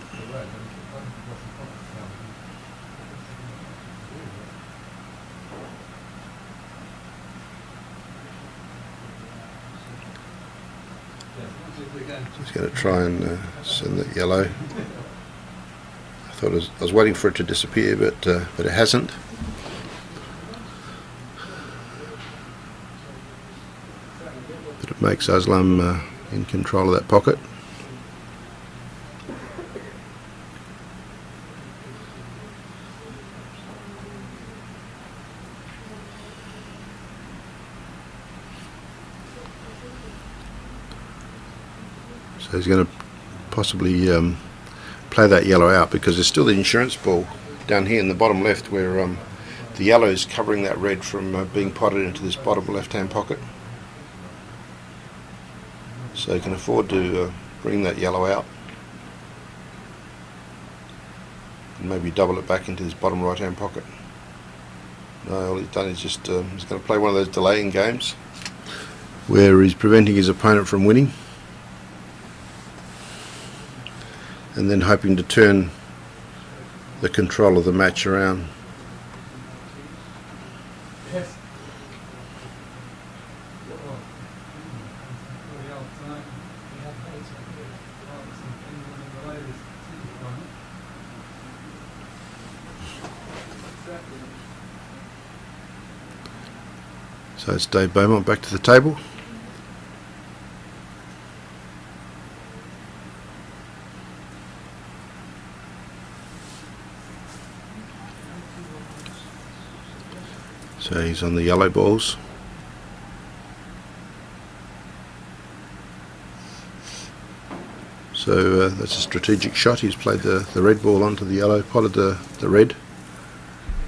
He's going to try and send that yellow. I was waiting for it to disappear, but it hasn't. But it makes Aslam in control of that pocket. So he's going to possibly play that yellow out, because there's still the insurance ball down here in the bottom left, where the yellow is covering that red from being potted into this bottom left hand pocket. So he can afford to bring that yellow out and maybe double it back into this bottom right hand pocket. No, all he's done is just he's going to play one of those delaying games where he's preventing his opponent from winning, and then hoping to turn the control of the match around. So it's Dave Beaumont back to the table. So he's on the yellow balls. So that's a strategic shot. He's played the red ball onto the yellow, potted the red,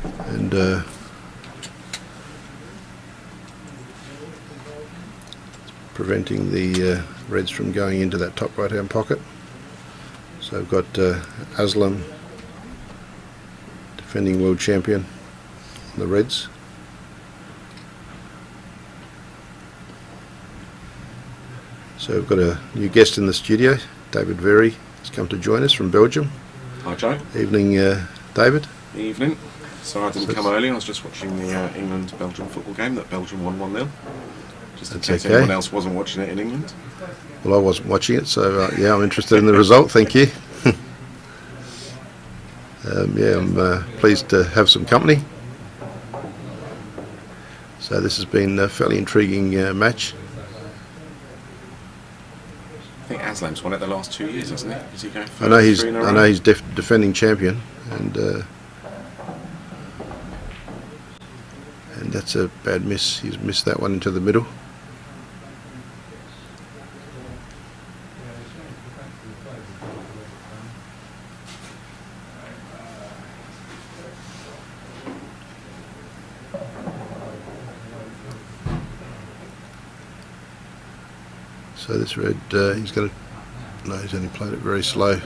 and preventing the reds from going into that top right hand pocket. So we've got Aslam, defending world champion, on the reds. So we've got a new guest in the studio. David Very has come to join us from Belgium. Hi Joe. Evening, David. Evening. Sorry I didn't come early, I was just watching the England-Belgium football game that Belgium won 1-0. Just in case anyone else wasn't watching it in England. Well, I wasn't watching it, so yeah, I'm interested in the result, thank you. Yeah, I'm pleased to have some company. So this has been a fairly intriguing match. I think Aslam's won it the last 2 years, hasn't he? Is he going for I know he's 3 in a row? I know he's defending champion, and that's a bad miss. He's missed that one into the middle. So this red, he's got to. No, he's only played it very slow.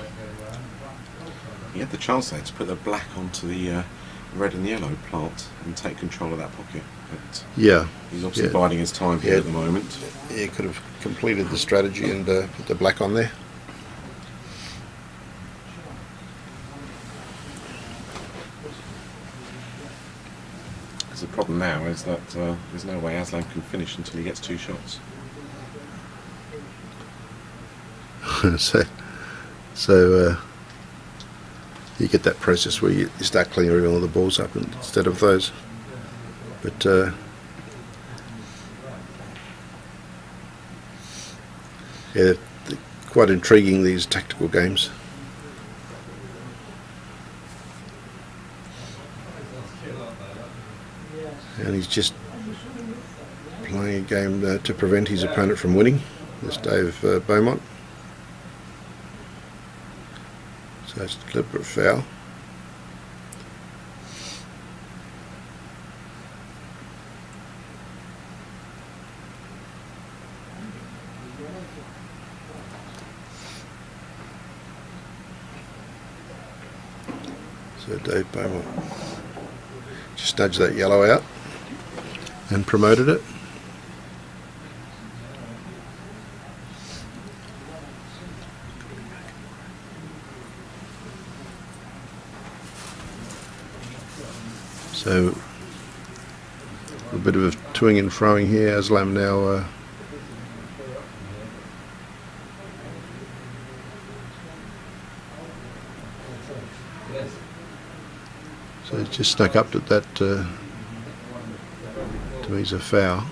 He had the chance there to put the black onto the red and yellow plant and take control of that pocket. But Yeah. he's obviously biding his time here at the moment. Yeah, he could have completed the strategy and put the black on there. Because the problem now is that there's no way Aslam can finish until he gets 2 shots. so you get that process where you start clearing all the balls up instead of those. But yeah, they're quite intriguing, these tactical games. And he's just playing a game to prevent his opponent from winning. This Dave Beaumont. So it's a deliberate foul. So Dave Beaumont just nudged that yellow out and promoted it. So a bit of a toing and froing here. Aslam now so he's just stuck up to that. To me, is a foul.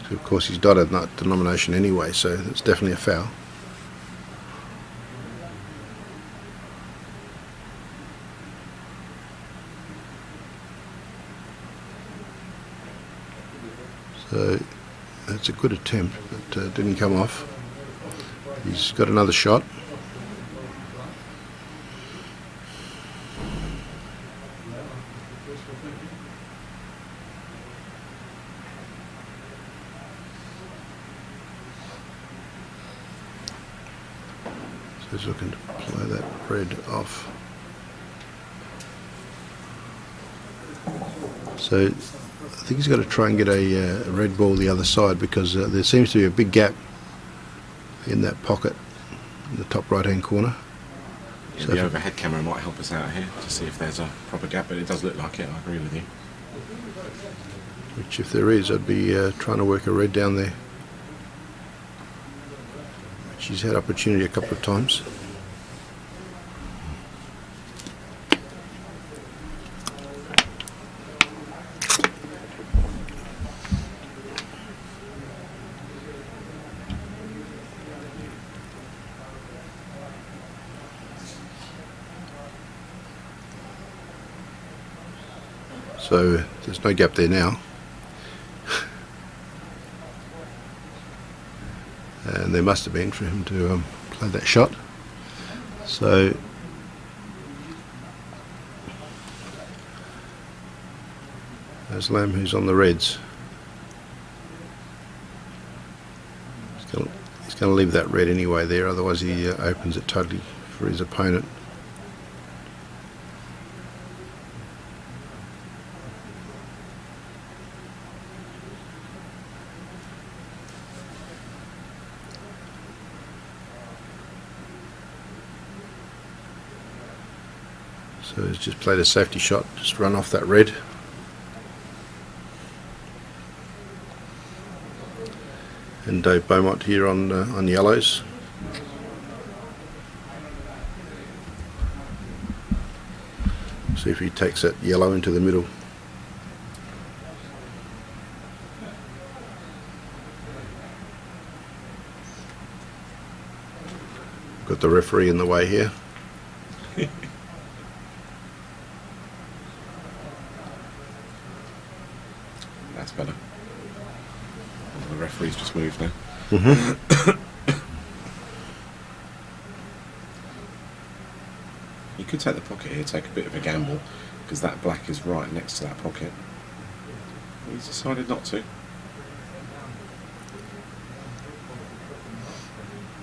So of course he's dotted that denomination anyway, so it's definitely a foul. So that's a good attempt, but didn't come off. He's got another shot. So he's looking to play that red off. So I think he's got to try and get a red ball the other side, because there seems to be a big gap in that pocket in the top right hand corner. Yeah, so the overhead camera might help us out here to see if there's a proper gap, but it does look like it, I agree with you. Which if there is, I'd be trying to work a red down there. Which he's had opportunity a couple of times. So there's no gap there now. And there must have been for him to play that shot. So Aslam, who's on the reds, he's going to leave that red anyway there, otherwise he opens it totally for his opponent. So he's just played a safety shot, just run off that red. And Dave Beaumont here on yellows. See if he takes that yellow into the middle. Got the referee in the way here. That's better. The referee's just moved now. You could take the pocket here, take a bit of a gamble, because that black is right next to that pocket. He's decided not to.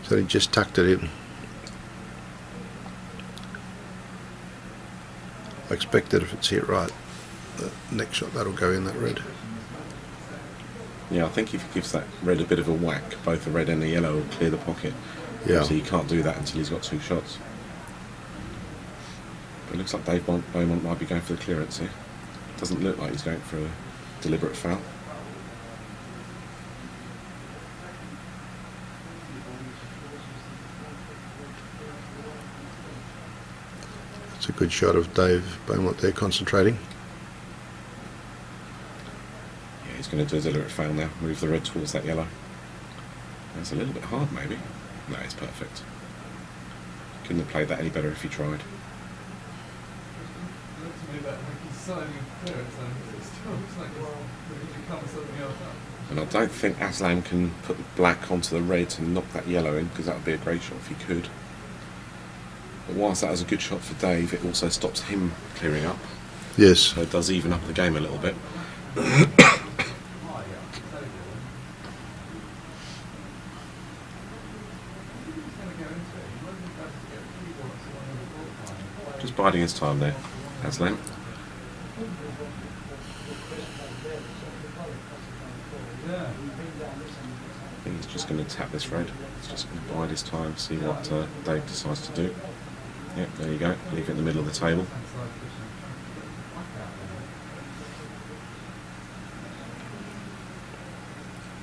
So he just tucked it in. I expect that if it's hit right, the next shot that'll go in that red. Yeah, I think if he gives that red a bit of a whack, both the red and the yellow will clear the pocket. Yeah. So you can't do that until he's got 2 shots. But it looks like Dave Beaumont might be going for the clearance here. Doesn't look like he's going for a deliberate foul. It's a good shot of Dave Beaumont there concentrating. Yeah, he's going to do a deliberate foul now. Move the red towards that yellow. That's a little bit hard, maybe. No, it's perfect. Couldn't have played that any better if he tried. And I don't think Aslam can put the black onto the red and knock that yellow in, because that would be a great shot if he could. But whilst that was a good shot for Dave, it also stops him clearing up. Yes. So it does even up the game a little bit. Just biding his time there, Aslam. I think he's just going to tap this red. He's just going to bide his time, see what Dave decides to do. Yep, there you go. Leave it in the middle of the table.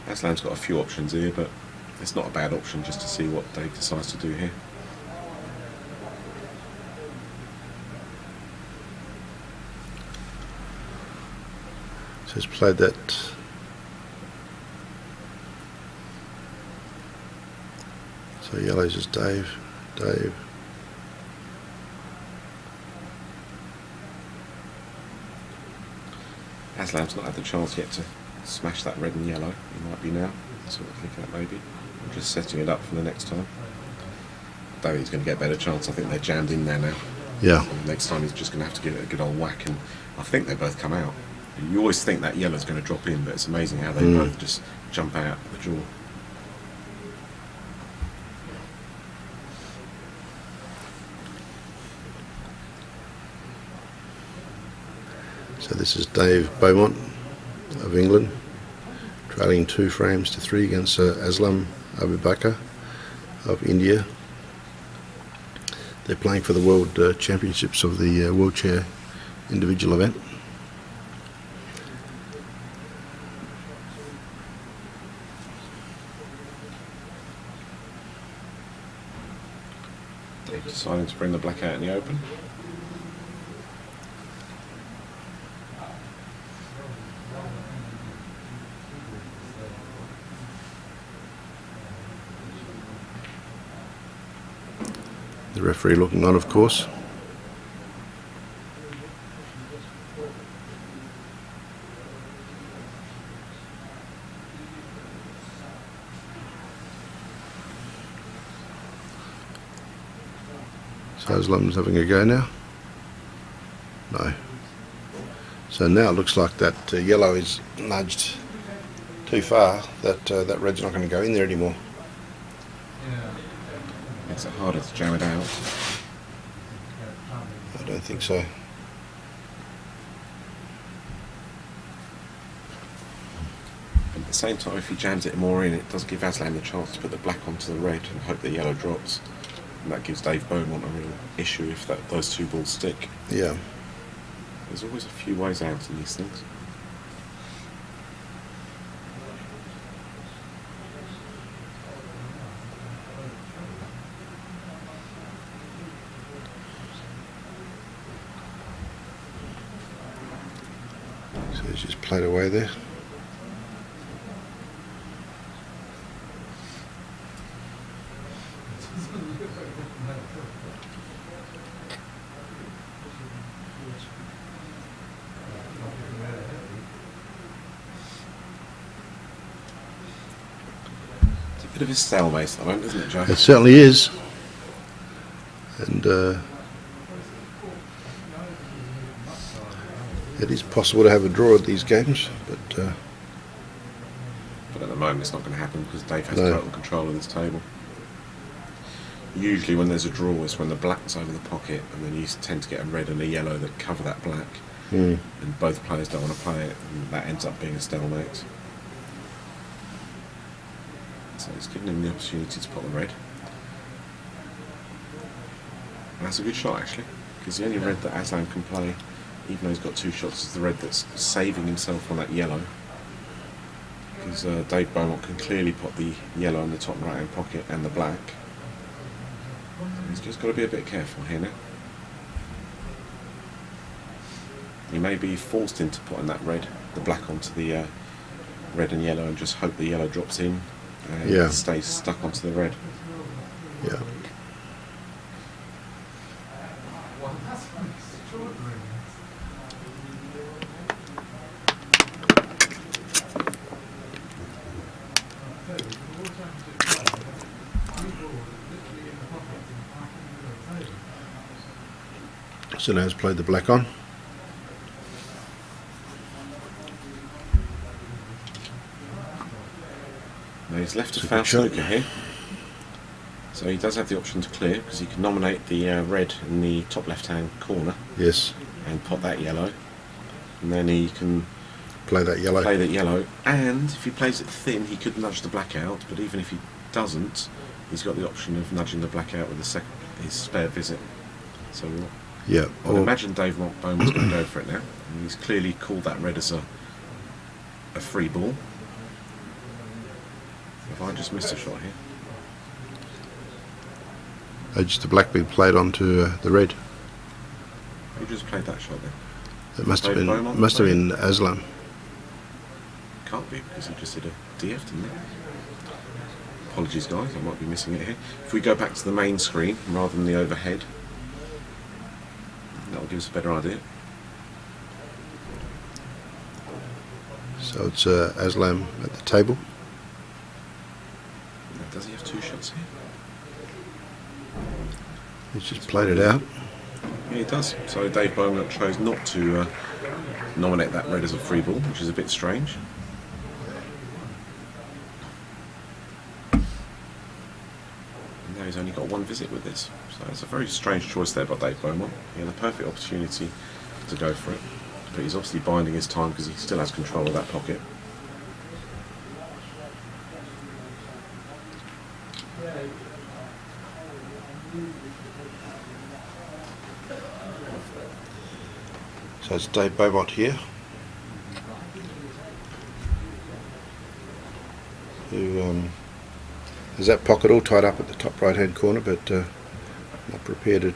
Aslam's got a few options here, but it's not a bad option just to see what Dave decides to do here. So he's played that. So yellow's is Dave. Aslam's not had the chance yet to smash that red and yellow. He might be now. That's what we're thinking at maybe. I'm just setting it up for the next time. I don't think he's going to get a better chance. I think they're jammed in there now. Yeah. So next time he's just going to have to give it a good old whack, and I think they both come out. You always think that yellow's going to drop in, but it's amazing how they both just jump out the draw. So this is Dave Beaumont of England, trailing 2 frames to 3 against Aslam Abubaker of India. They're playing for the World Championships of the wheelchair individual event. Dave deciding to bring the black out in the open. The referee looking on, of course. So Aslam's having a go now. No. So now it looks like that yellow is nudged too far. That red's not going to go in there anymore. Makes it harder to jam it out. I don't think so. But at the same time, if he jams it more in, it does give Aslam the chance to put the black onto the red and hope the yellow drops. And that gives Dave Beaumont a real issue if those two balls stick. Yeah. There's always a few ways out in these things. So he's just played away there. It's a bit of a stalemate at the moment, isn't it, Joe? It certainly is. And it is possible to have a draw at these games, but But at the moment it's not going to happen because Dave has No. total control of this table. Usually when there's a draw it's when the black's over the pocket, and then you tend to get a red and a yellow that cover that black, and both players don't want to play it, and that ends up being a stalemate. So it's giving him the opportunity to pot the red. And that's a good shot actually, because the only red that Aslam can play, even though he's got two shots, is the red that's saving himself on that yellow. Because Dave Beaumont can clearly pot the yellow in the top right hand pocket and the black. He's just got to be a bit careful here now. He may be forced into putting that red, the black onto the red and yellow, and just hope the yellow drops in and stays stuck onto the red. yeah. So now he's played the black on. Now he's left a It's a foul good shot. snooker here, so he does have the option to clear because he can nominate the red in the top left hand corner Yes. and pot that yellow, and then he can Play that yellow. play that yellow, and if he plays it thin he could nudge the black out, but even if he doesn't he's got the option of nudging the black out with his spare visit. So Yeah. I'd imagine Dave Beaumont's going to go for it now, and he's clearly called that red as a free ball. Have I just missed a shot here? Just the black being played onto the red. Who just played that shot then? It must have Dave been Beaumont must have played been Aslam. Can't be, because he just did a DF, didn't he? Apologies guys, I might be missing it here. If we go back to the main screen rather than the overhead, that'll give us a better idea. So it's Aslam at the table. Now, does he have two shots here? He's just played it out. Yeah, he does. So Dave Beaumont chose not to nominate that red as a free ball, which is a bit strange. And now he's only got one visit with this. So it's a very strange choice there by Dave Beaumont. He had a perfect opportunity to go for it, but he's obviously biding his time because he still has control of that pocket. So it's Dave Beaumont here, who has that pocket all tied up at the top right hand corner, but not prepared to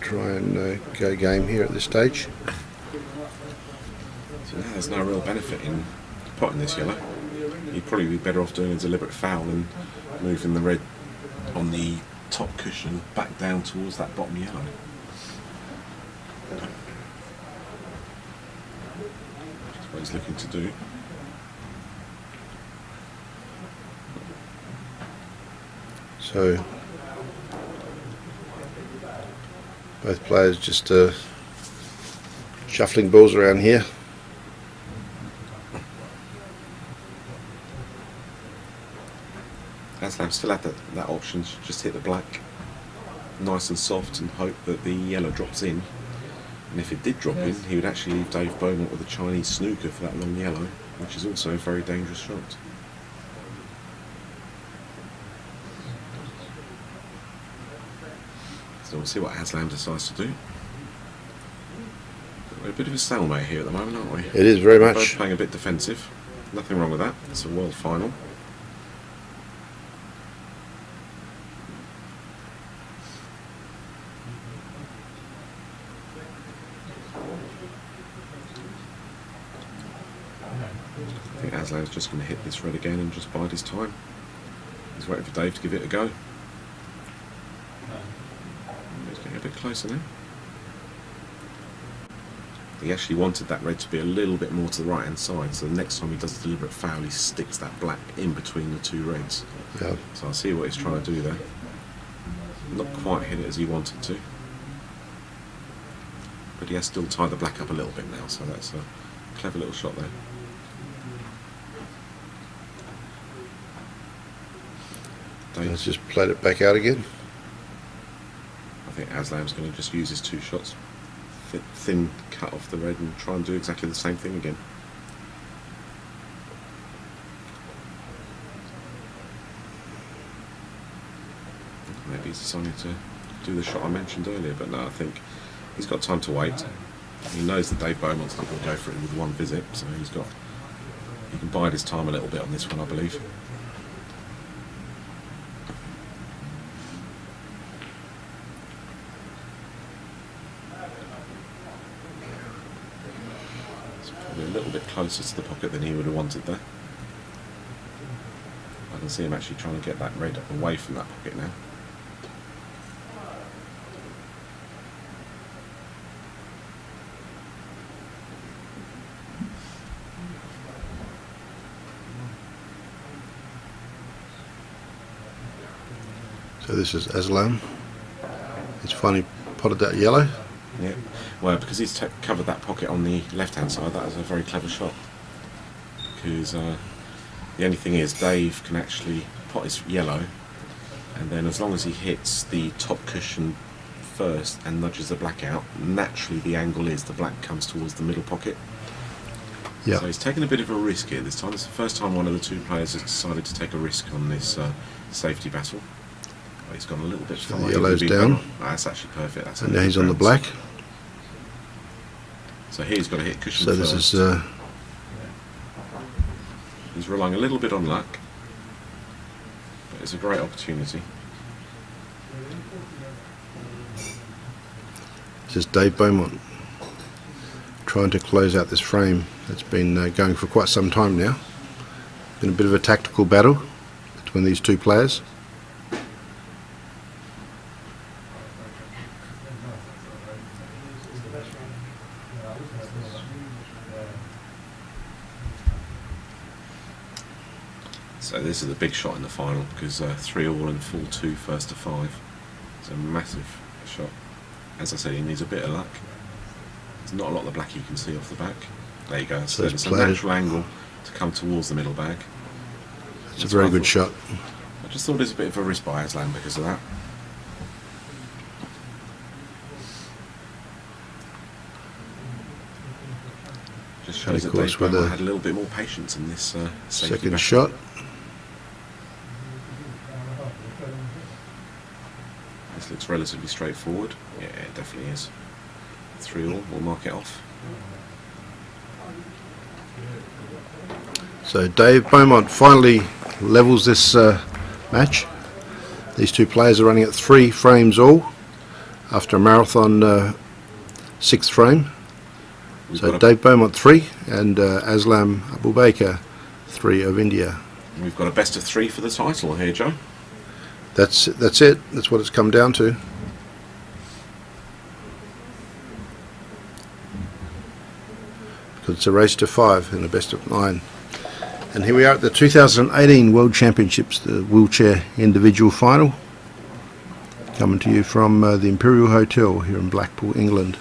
try and go game here at this stage. So now there's no real benefit in potting this yellow. He'd probably be better off doing a deliberate foul and moving the red on the top cushion back down towards that bottom yellow. That's what he's looking to do. So both players just shuffling balls around here. Aslam still had that option to just hit the black nice and soft and hope that the yellow drops in. And if it did drop in, he would actually leave Dave Beaumont with a Chinese snooker for that long yellow, which is also a very dangerous shot. So we'll see what Aslam decides to do. We're a bit of a stalemate here at the moment, aren't we? It is very We're much. both playing a bit defensive. Nothing wrong with that. It's a world final. I think Aslam's just going to hit this red again and just bide his time. He's waiting for Dave to give it a go. He's getting a bit closer now. He actually wanted that red to be a little bit more to the right hand side, so the next time he does a deliberate foul he sticks that black in between the two reds. Yeah. So I'll see what he's trying to do there. Not quite hit it as he wanted to, but he has still tied the black up a little bit now, so that's a clever little shot there. Let's just played it back out again. I think Aslam's going to just use his two shots, thin cut off the red, and try and do exactly the same thing again. Maybe he's decided to do the shot I mentioned earlier, but no, I think he's got time to wait. He knows that Dave Beaumont's not going to go for it with one visit, so he can bide his time a little bit on this one, I believe. A little bit closer to the pocket than he would have wanted there. I can see him actually trying to get that red away from that pocket now. So this is Aslam. He's finally potted that yellow. Yeah, well, because he's covered that pocket on the left-hand side, that was a very clever shot. Because the only thing is, Dave can actually pot his yellow, and then as long as he hits the top cushion first and nudges the black out, naturally the angle is the black comes towards the middle pocket. Yeah. So he's taken a bit of a risk here this time. It's the first time one of the two players has decided to take a risk on this safety battle. Well, he's gone a little bit far. The yellow's down. Oh, that's actually perfect. That's And now he's on the black. So here he's got to hit cushion So first. this is He's relying a little bit on luck, but it's a great opportunity. this is Dave Beaumont trying to close out this frame that's been going for quite some time now. Been a bit of a tactical battle between these two players. So this is a big shot in the final because 3-all and full 2 first to 5. It's a massive shot. As I said, he needs a bit of luck. There's not a lot of the black you can see off the back. There you go. So it's a natural angle to come towards the middle bag. It's a very good shot. I just thought it was a bit of a risk by Aslam because of that. Just shows that Dave Beaumont had a little bit more patience in this second shot. This looks relatively straightforward. Yeah, it definitely is. 3-all, we'll mark it off. So Dave Beaumont finally levels this match. These two players are running at 3 frames all after a marathon 6th frame. So Dave Beaumont 3 and Aslam Abubaker 3 of India. We've got a best of 3 for the title here, Joe. That's it. That's what it's come down to. Because it's a race to 5 and a best of 9. And here we are at the 2018 World Championships, the wheelchair individual final. Coming to you from the Imperial Hotel here in Blackpool, England.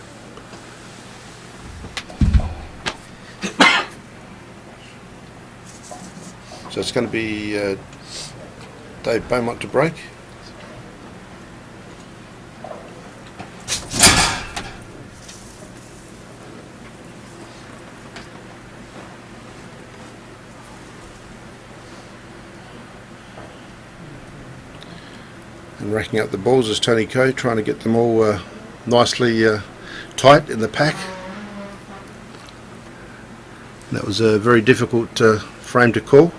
So it's going to be Dave Beaumont to break. and racking up the balls is Tony Coe, trying to get them all nicely tight in the pack. That was a very difficult frame to call.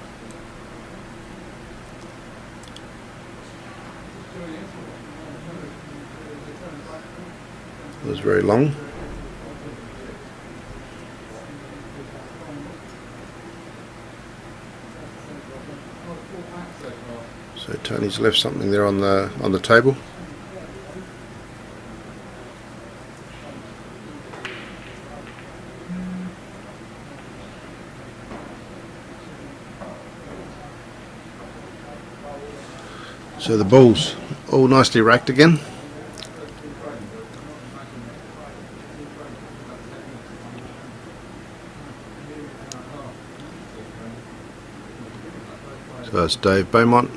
It was very long. So Tony's left something there on the table. So the balls all nicely racked again. So it's Dave Beaumont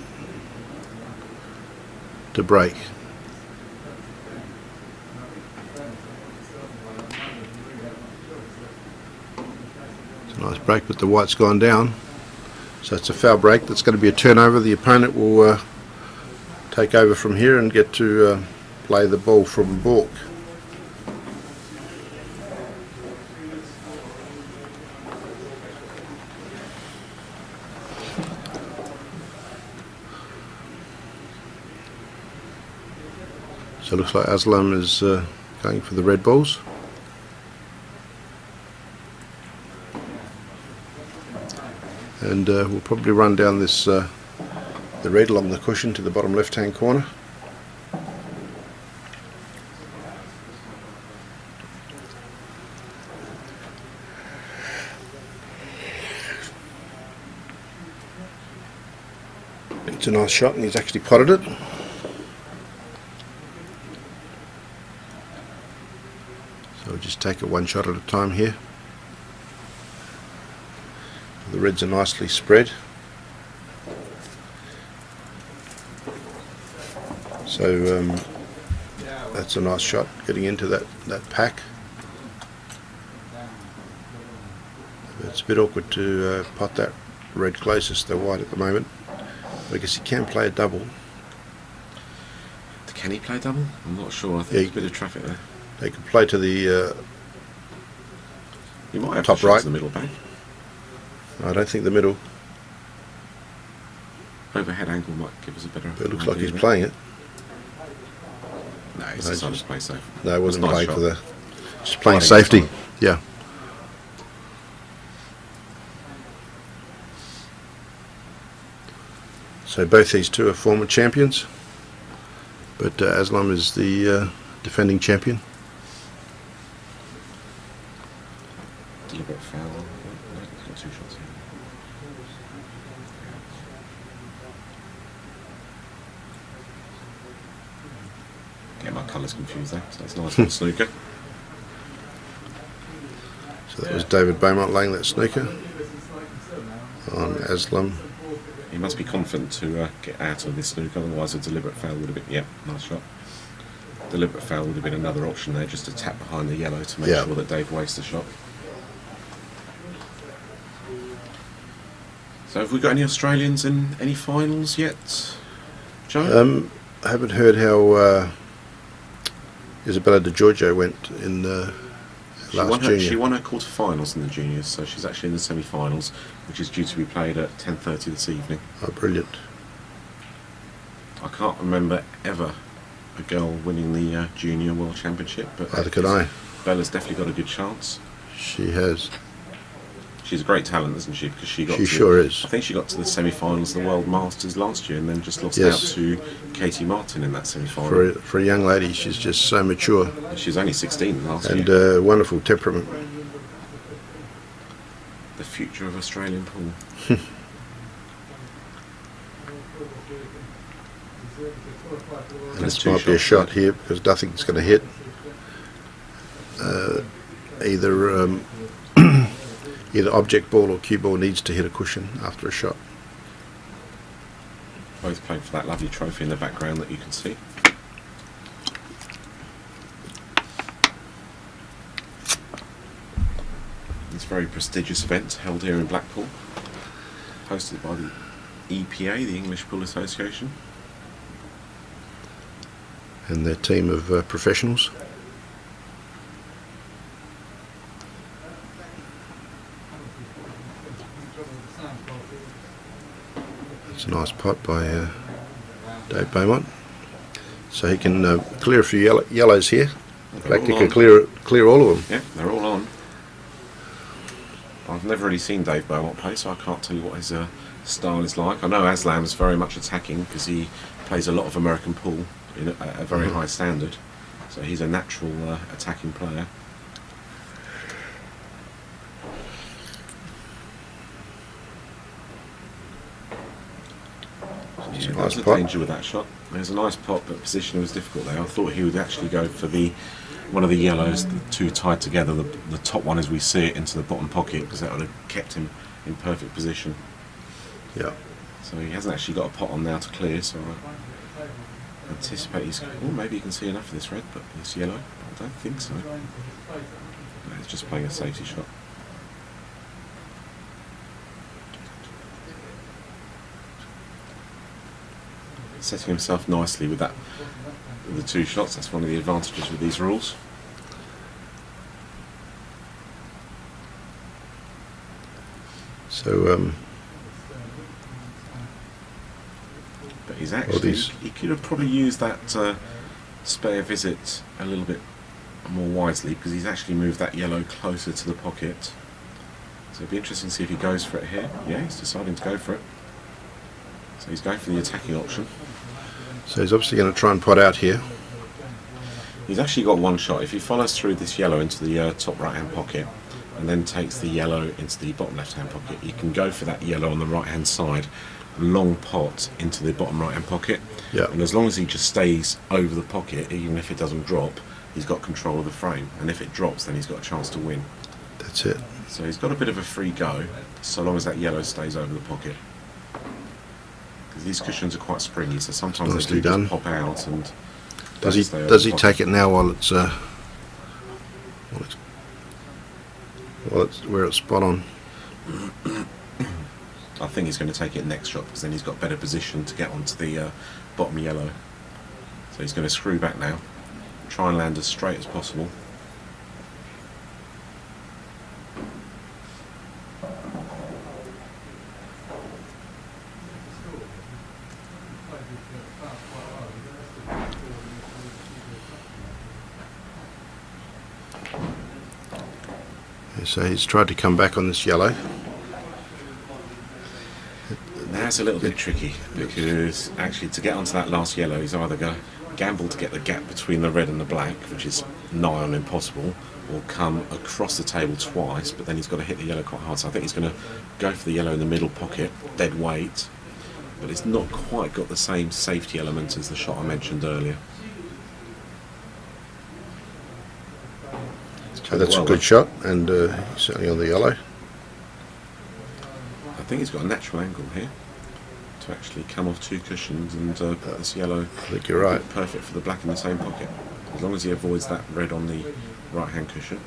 to break. It's a nice break, but the white's gone down. So it's a foul break. That's going to be a turnover. The opponent will take over from here and get to play the ball from baulk. So it looks like Aslam is going for the red balls. And we'll probably run down this the red along the cushion to the bottom left hand corner. It's a nice shot and he's actually potted it. So we'll just take it one shot at a time here. The reds are nicely spread. So that's a nice shot getting into that pack. It's a bit awkward to pot that red closest to white at the moment, because he can play a double. Can he play double? I'm not sure. I think there's a bit of traffic there. They could play to the you might have top right. To the middle back. I don't think the middle. Overhead angle might give us a better. It looks like he's playing it. No, he's decided to play safe. No, it wasn't playing for the. Just Sliding playing safety. Yeah. So both these two are former champions, but Aslam is the defending champion. Deliberate foul. No, he's got 2 shots here. Get my colours confused there, so that's nice little snooker. So that was David Beaumont laying that snooker on Aslam. He must be confident to get out of this snooker, otherwise a deliberate foul would have been. Yep, nice shot. Deliberate foul would have been another option there, just to tap behind the yellow to make sure that Dave wastes the shot. So have we got any Australians in any finals yet, Joe? I haven't heard how Isabella De Giorgio went in last junior. She won her quarter-finals in the juniors, so she's actually in the semi-finals, which is due to be played at 10:30 this evening. Oh, brilliant. I can't remember ever a girl winning the junior world championship, but Neither could I. Bella's definitely got a good chance. She has. She's a great talent, isn't she? Because she sure is. I think she got to the semi-finals of the World Masters last year, and then just lost Yes. out to Katie Martin in that semi-final. For a young lady, she's just so mature She's only 16 last and year. wonderful temperament. The future of Australian pool. And this might be a shot here because nothing's going to hit. Either either object ball or cue ball needs to hit a cushion after a shot. Both playing for that lovely trophy in the background that you can see. This very prestigious event held here in Blackpool, hosted by the EPA, the English Pool Association. and their team of professionals. It's a nice pot by Dave Beaumont, so he can clear a few yellows here. In fact, he can clear all of them. Yeah, they're all on. I've never really seen Dave Beaumont play, so I can't tell you what his style is like. I know Aslam's very much attacking because he plays a lot of American pool at a very high standard, so he's a natural attacking player. Yeah, nice there's a pot. danger with that shot. There's a nice pot, but position was difficult there. I thought he would actually go for one of the yellows, the two tied together, the top one as we see it, into the bottom pocket, because that would have kept him in perfect position. Yeah. So he hasn't actually got a pot on now to clear, so I anticipate maybe he can see enough of this red, but it's yellow. I don't think so. No, he's just playing a safety shot. Setting himself nicely with the two shots. That's one of the advantages with these rules. So but he's actually, he could have probably used that spare visit a little bit more wisely, because he's actually moved that yellow closer to the pocket. So it'd be interesting to see if he goes for it here. Yeah, he's deciding to go for it. So he's going for the attacking option. So he's obviously going to try and pot out here. He's actually got one shot. If he follows through this yellow into the top right hand pocket and then takes the yellow into the bottom left hand pocket, he can go for that yellow on the right hand side, long pot into the bottom right hand pocket. Yeah. And as long as he just stays over the pocket, even if it doesn't drop, he's got control of the frame. And if it drops, then he's got a chance to win. That's it. So he's got a bit of a free go, so long as that yellow stays over the pocket. Because these cushions are quite springy, so sometimes they do just pop out. And does he take it now while it's where it's spot on? I think he's going to take it next shot, because then he's got better position to get onto the bottom yellow. So he's going to screw back now, try and land as straight as possible. So he's tried to come back on this yellow. That's a little bit tricky, because actually to get onto that last yellow, he's either going to gamble to get the gap between the red and the black, which is nigh on impossible, or come across the table twice, but then he's got to hit the yellow quite hard. So I think he's going to go for the yellow in the middle pocket, dead weight, but it's not quite got the same safety element as the shot I mentioned earlier. So that's a good shot, and he's certainly on the yellow. I think he's got a natural angle here to actually come off two cushions and put this yellow. I think you're right. Perfect for the black in the same pocket, as long as he avoids that red on the right hand cushion.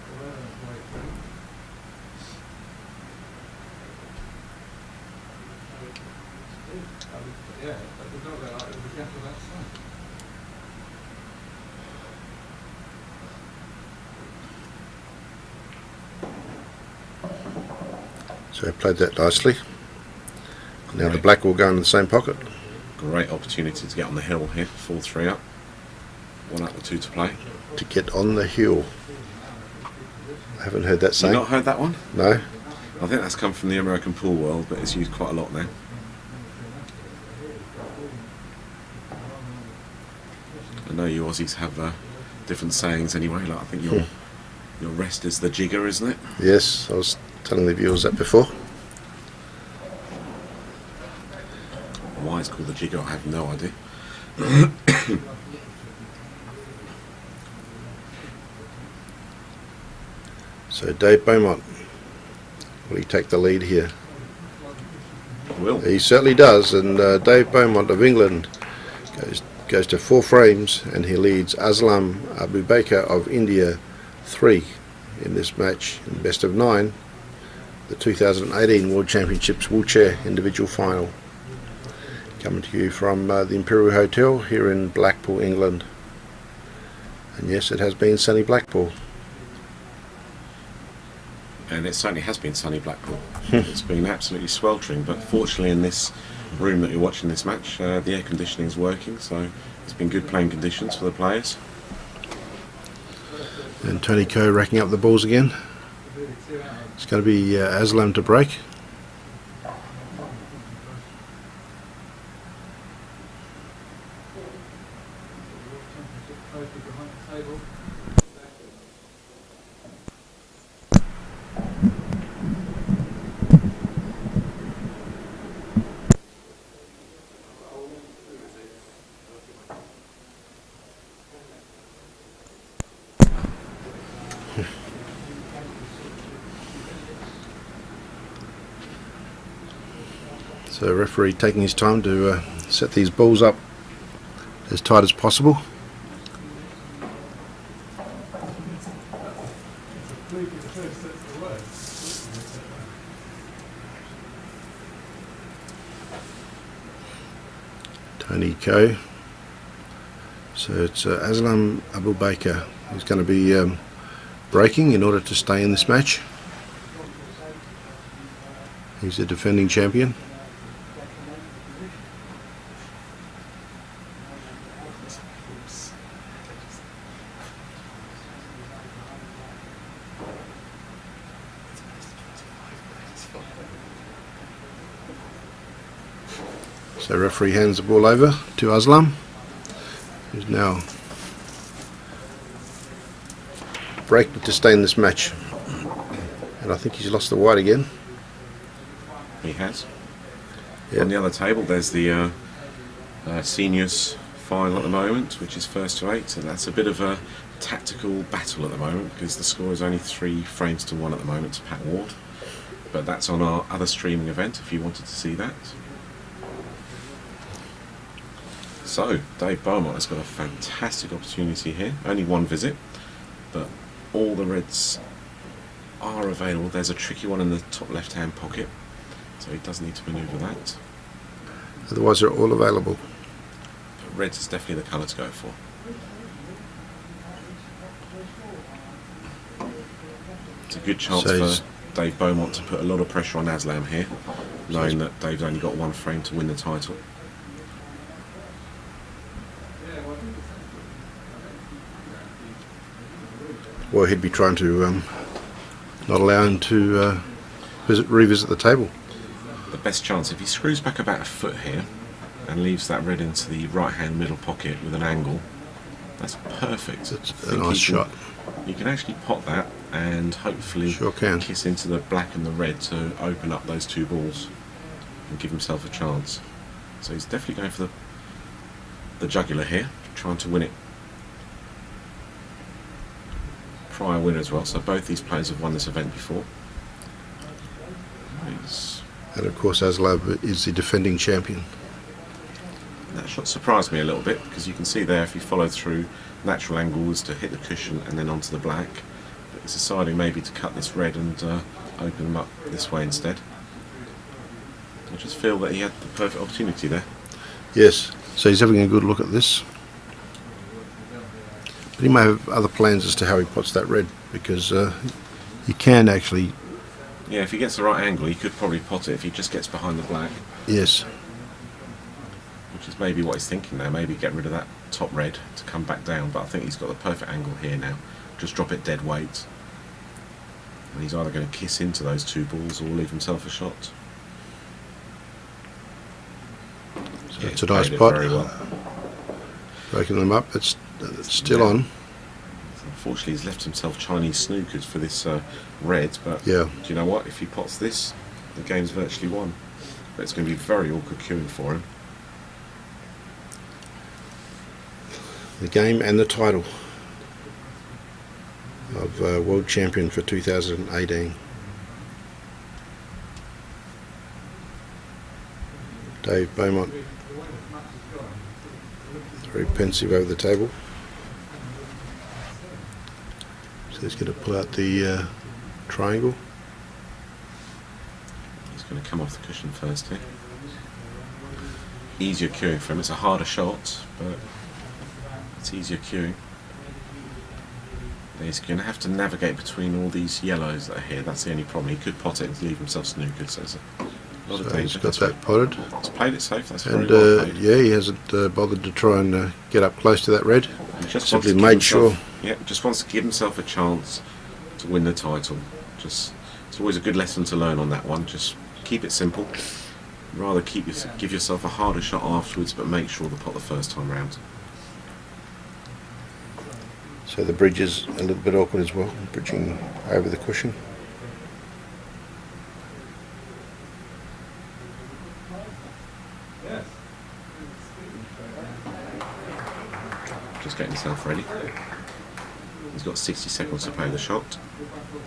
So he played that nicely. Now the black will go in the same pocket. Great opportunity to get on the hill here, 4-3 up. 1 up with 2 to play. To get on the hill. I haven't heard that saying. You've not heard that one? No. I think that's come from the American pool world, but it's used quite a lot now. I know you Aussies have different sayings anyway. Like I think your rest is the jigger, isn't it? Yes, I was telling the viewers that before. Why it's called the jigger, I have no idea. So Dave Beaumont, will he take the lead here? Will. He certainly does, and Dave Beaumont of England goes to 4 frames, and he leads Aslam Abubaker of India 3 in this match in best of 9, the 2018 World Championships wheelchair individual final. Coming to you from the Imperial Hotel here in Blackpool, England. And yes, it has been sunny Blackpool. And it certainly has been sunny Blackpool. It's been absolutely sweltering, but fortunately in this room that you're watching this match, the air conditioning is working, so it's been good playing conditions for the players. And Tony Coe racking up the balls again. It's going to be Aslam to break. So referee taking his time to set these balls up as tight as possible. Tony Coe. So it's Aslam Abubaker who's going to be breaking in order to stay in this match. He's the defending champion. So referee hands the ball over to Aslam, who's now breaking to stay in this match. And I think he's lost the white again. He has. Yep. On the other table there's the seniors final at the moment, which is first to 8, and that's a bit of a tactical battle at the moment because the score is only 3 frames to 1 at the moment to Pat Ward. But that's on our other streaming event if you wanted to see that. So, Dave Beaumont has got a fantastic opportunity here. Only one visit, but all the reds are available. There's a tricky one in the top left-hand pocket, so he does need to manoeuvre that. Otherwise they're all available. But reds is definitely the colour to go for. It's a good chance for Dave Beaumont to put a lot of pressure on Aslam here, knowing that Dave's only got 1 frame to win the title. Well, he'd be trying to not allow him to revisit the table. The best chance, if he screws back about a foot here and leaves that red into the right hand middle pocket with an angle, that's perfect. It's a nice shot. You can actually pot that and hopefully kiss into the black and the red to open up those 2 balls and give himself a chance. So he's definitely going for the jugular here, trying to win it. Prior winner as well, so both these players have won this event before. And of course Aslam is the defending champion. That shot surprised me a little bit because you can see there if he followed through, natural angle was to hit the cushion and then onto the black, but he's deciding maybe to cut this red and open them up this way instead. I just feel that he had the perfect opportunity there. Yes, so he's having a good look at this. But he may have other plans as to how he pots that red, because you can actually... Yeah, if he gets the right angle he could probably pot it if he just gets behind the black. Yes. Which is maybe what he's thinking there, maybe get rid of that top red to come back down, but I think he's got the perfect angle here now. Just drop it dead weight. And he's either going to kiss into those 2 balls or leave himself a shot. So yeah, it's a nice pot. Well. Breaking them up, it's still on. Unfortunately he's left himself Chinese snookers for this red, but yeah. Do you know what? If he pots this, the game's virtually won. But it's going to be very awkward queuing for him. The game and the title of World Champion for 2018. Dave Beaumont, very pensive over the table. So he's going to pull out the triangle. He's going to come off the cushion first here. Easier queuing for him. It's a harder shot, but it's easier queuing. He's going to have to navigate between all these yellows that are here. That's the only problem. He could pot it and leave himself snookered, so there's a lot of danger. He's got that potted. He's played it safe. That's And very well played. yeah, he hasn't bothered to try and get up close to that red. He just Simply wants to made give sure. himself, yeah, just wants to give himself a chance to win the title. Just, it's always a good lesson to learn on that one. Just keep it simple. Rather give yourself a harder shot afterwards, but make sure the pot the first time round. So the bridge is a little bit awkward as well, bridging over the cushion. Just getting himself ready. He's got 60 seconds to play the shot,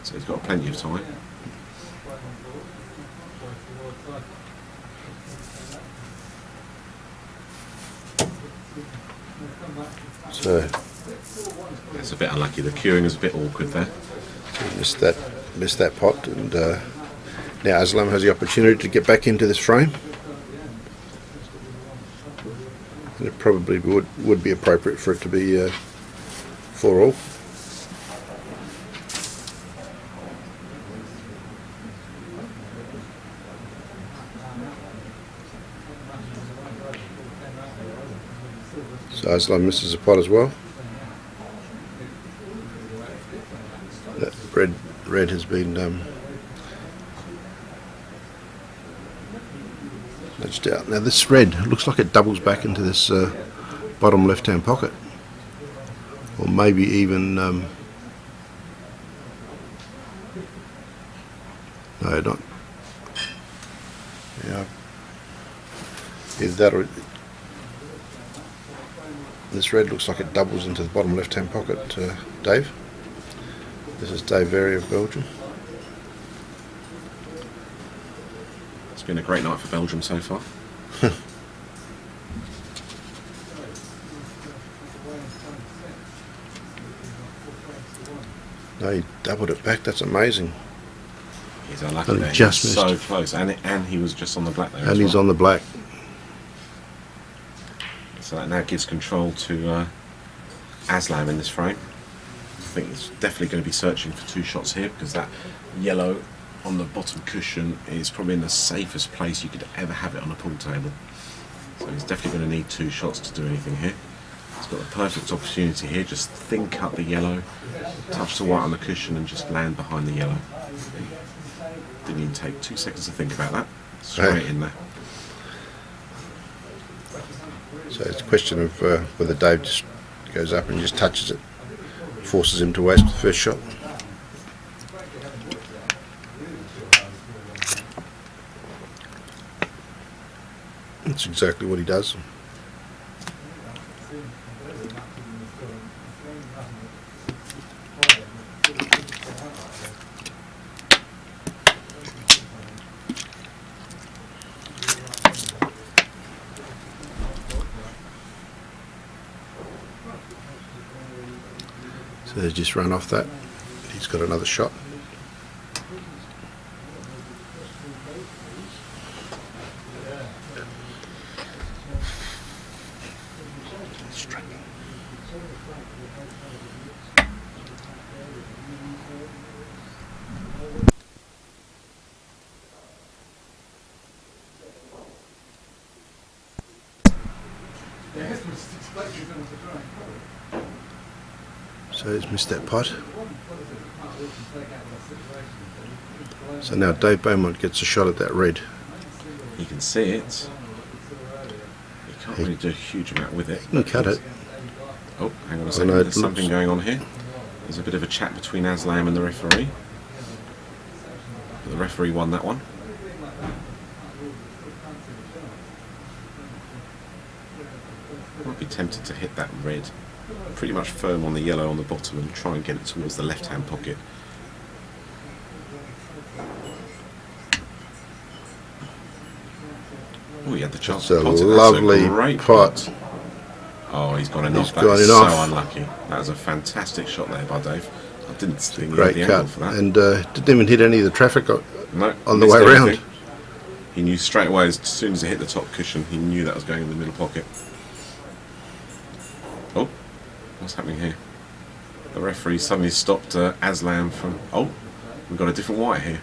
so he's got plenty of time. So It's a bit unlucky. The cueing is a bit awkward there. missed that pot, and now Aslam has the opportunity to get back into this frame. And it probably would be appropriate for it to be 4-all. So Aslam misses a pot as well. That red has been nudged out. Now this red looks like it doubles back into this bottom left-hand pocket, or maybe even no, not. Yeah, either that or this red looks like it doubles into the bottom left-hand pocket. Dave. This is Dave Very of Belgium. It's been a great night for Belgium so far. No, he doubled it back. That's amazing. He's unlucky And there. just He was so missed. close, and he was just on the black there. And as he's well. on the black. So that now gives control to Aslam in this frame. I think he's definitely going to be searching for 2 shots here, because that yellow on the bottom cushion is probably in the safest place you could ever have it on a pool table. So he's definitely going to need 2 shots to do anything here. He's got the perfect opportunity here. Just thin cut the yellow, touch the white on the cushion, and just land behind the yellow. Didn't even take 2 seconds to think about that. Straight in there. So it's a question of whether Dave just goes up and just touches it, forces him to waste the first shot. That's exactly what he does. So he's just run off that. He's got another shot. So he's missed that pot. So now Dave Beaumont gets a shot at that red. You can see it. You can't really do a huge amount with it. You can cut it. Oh, hang on a second. no, it There's something looks- going on here. There's a bit of a chat between Aslam and the referee. The referee won that one. Might be tempted to hit that red pretty much firm on the yellow on the bottom and try and get it towards the left-hand pocket. Oh, he had the chance That's to a pot it. lovely That's a great pot. Oh, he's gone in He's off. That gone is in so off. unlucky. That was a fantastic shot there by Dave. I didn't think he had Great the angle cut. for that. And didn't even hit any of the traffic No, on the missed way everything. round. He knew straight away, as soon as it hit the top cushion, he knew that was going in the middle pocket. Oh, what's happening here? The referee suddenly stopped Aslam from... Oh, we've got a different white here.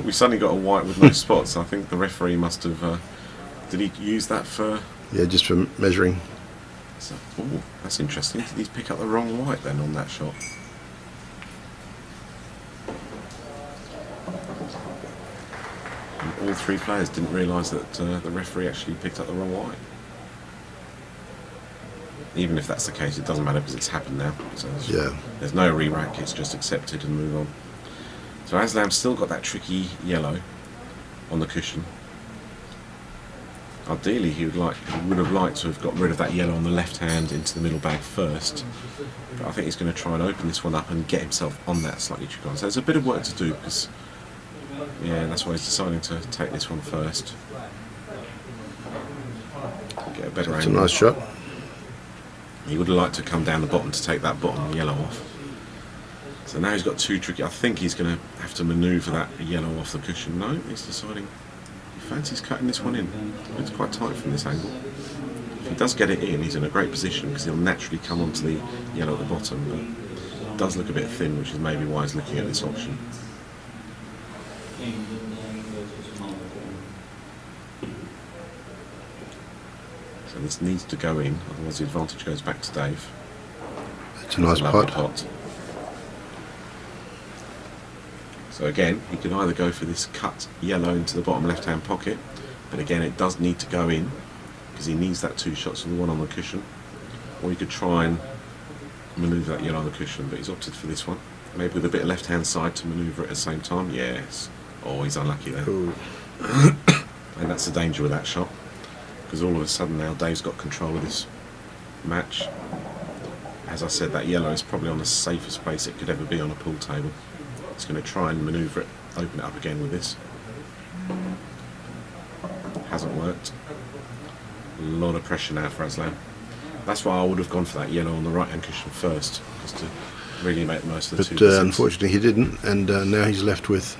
We suddenly got a white with no spots. I think the referee must have... did he use that for... Yeah, just for measuring. So, oh, that's interesting. Did he pick up the wrong white then on that shot? And all three players didn't realise that the referee actually picked up the wrong white. Even if that's the case, it doesn't matter because it's happened now. So there's no re-rack, it's just accepted and move on. So Aslam's still got that tricky yellow on the cushion. Ideally he would have liked to have got rid of that yellow on the left hand into the middle bag first. But I think he's going to try and open this one up and get himself on that slightly tricky one. So there's a bit of work to do because, yeah, that's why he's deciding to take this one first. Get a better angle. It's a nice shot. He would have liked to come down the bottom to take that bottom yellow off. So now he's got two tricky. I think he's going to have to manoeuvre that yellow off the cushion. No, he's deciding he fancies cutting this one in. It's quite tight from this angle. If he does get it in, he's in a great position because he'll naturally come onto the yellow at the bottom. But it does look a bit thin, which is maybe why he's looking at this option. So this needs to go in, otherwise the advantage goes back to Dave. It's a nice pot. So again, he can either go for this cut yellow into the bottom left hand pocket, but again it does need to go in because he needs that two shots of the one on the cushion, or he could try and manoeuvre that yellow on the cushion, but he's opted for this one, maybe with a bit of left hand side to manoeuvre it at the same time. Yes. Oh, he's unlucky there. And that's the danger with that shot, because all of a sudden now Dave's got control of this match. As I said, that yellow is probably on the safest place it could ever be on a pool table. He's going to try and manoeuvre it, open it up again with this. Hasn't worked. A lot of pressure now for Aslam. That's why I would have gone for that yellow on the right hand cushion first, just to really make the most of the two. But unfortunately he didn't, and now he's left with...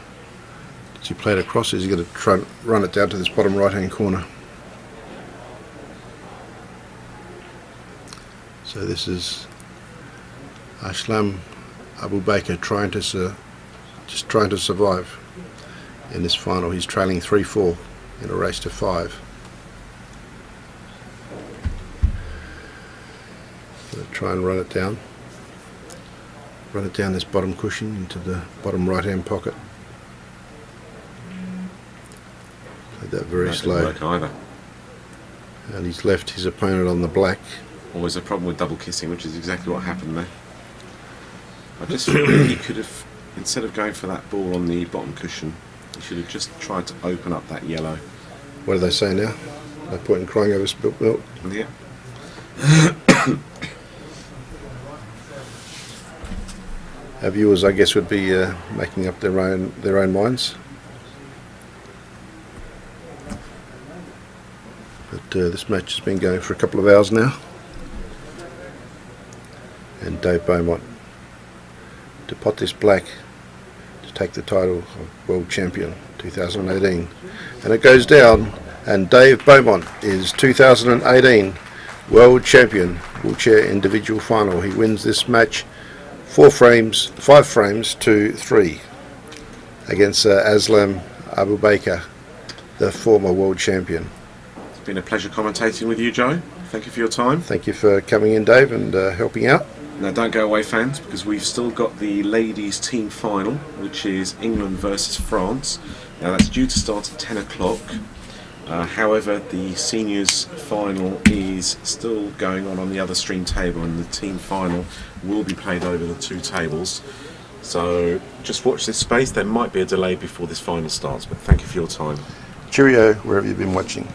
Did he play it across? He's going to try and run it down to this bottom right hand corner. So this is Aslam Abubaker trying to survive in this final. He's trailing 3-4 in a race to 5. Gonna try and run it down this bottom cushion into the bottom right hand pocket. Played that very slow. That didn't work either. And he's left his opponent on the black. Always a problem with double kissing, which is exactly what happened there. I just feel that he could have, instead of going for that ball on the bottom cushion, he should have just tried to open up that yellow. What do they say now? No point in crying over spilt milk. Yeah. Our viewers, I guess, would be making up their own minds. But this match has been going for a couple of hours now. And Dave Beaumont to pot this black to take the title of World Champion 2018. And it goes down, and Dave Beaumont is 2018 World Champion, wheelchair individual final. He wins this match 5 frames to 3 against Aslam Abubaker, the former World Champion. It's been a pleasure commentating with you, Joe. Thank you for your time. Thank you for coming in, Dave, and helping out. Now don't go away, fans, because we've still got the ladies team final, which is England versus France. Now that's due to start at 10 o'clock. However, the seniors final is still going on the other stream table, and the team final will be played over the 2 tables. So just watch this space. There might be a delay before this final starts, but thank you for your time. Cheerio, wherever you've been watching.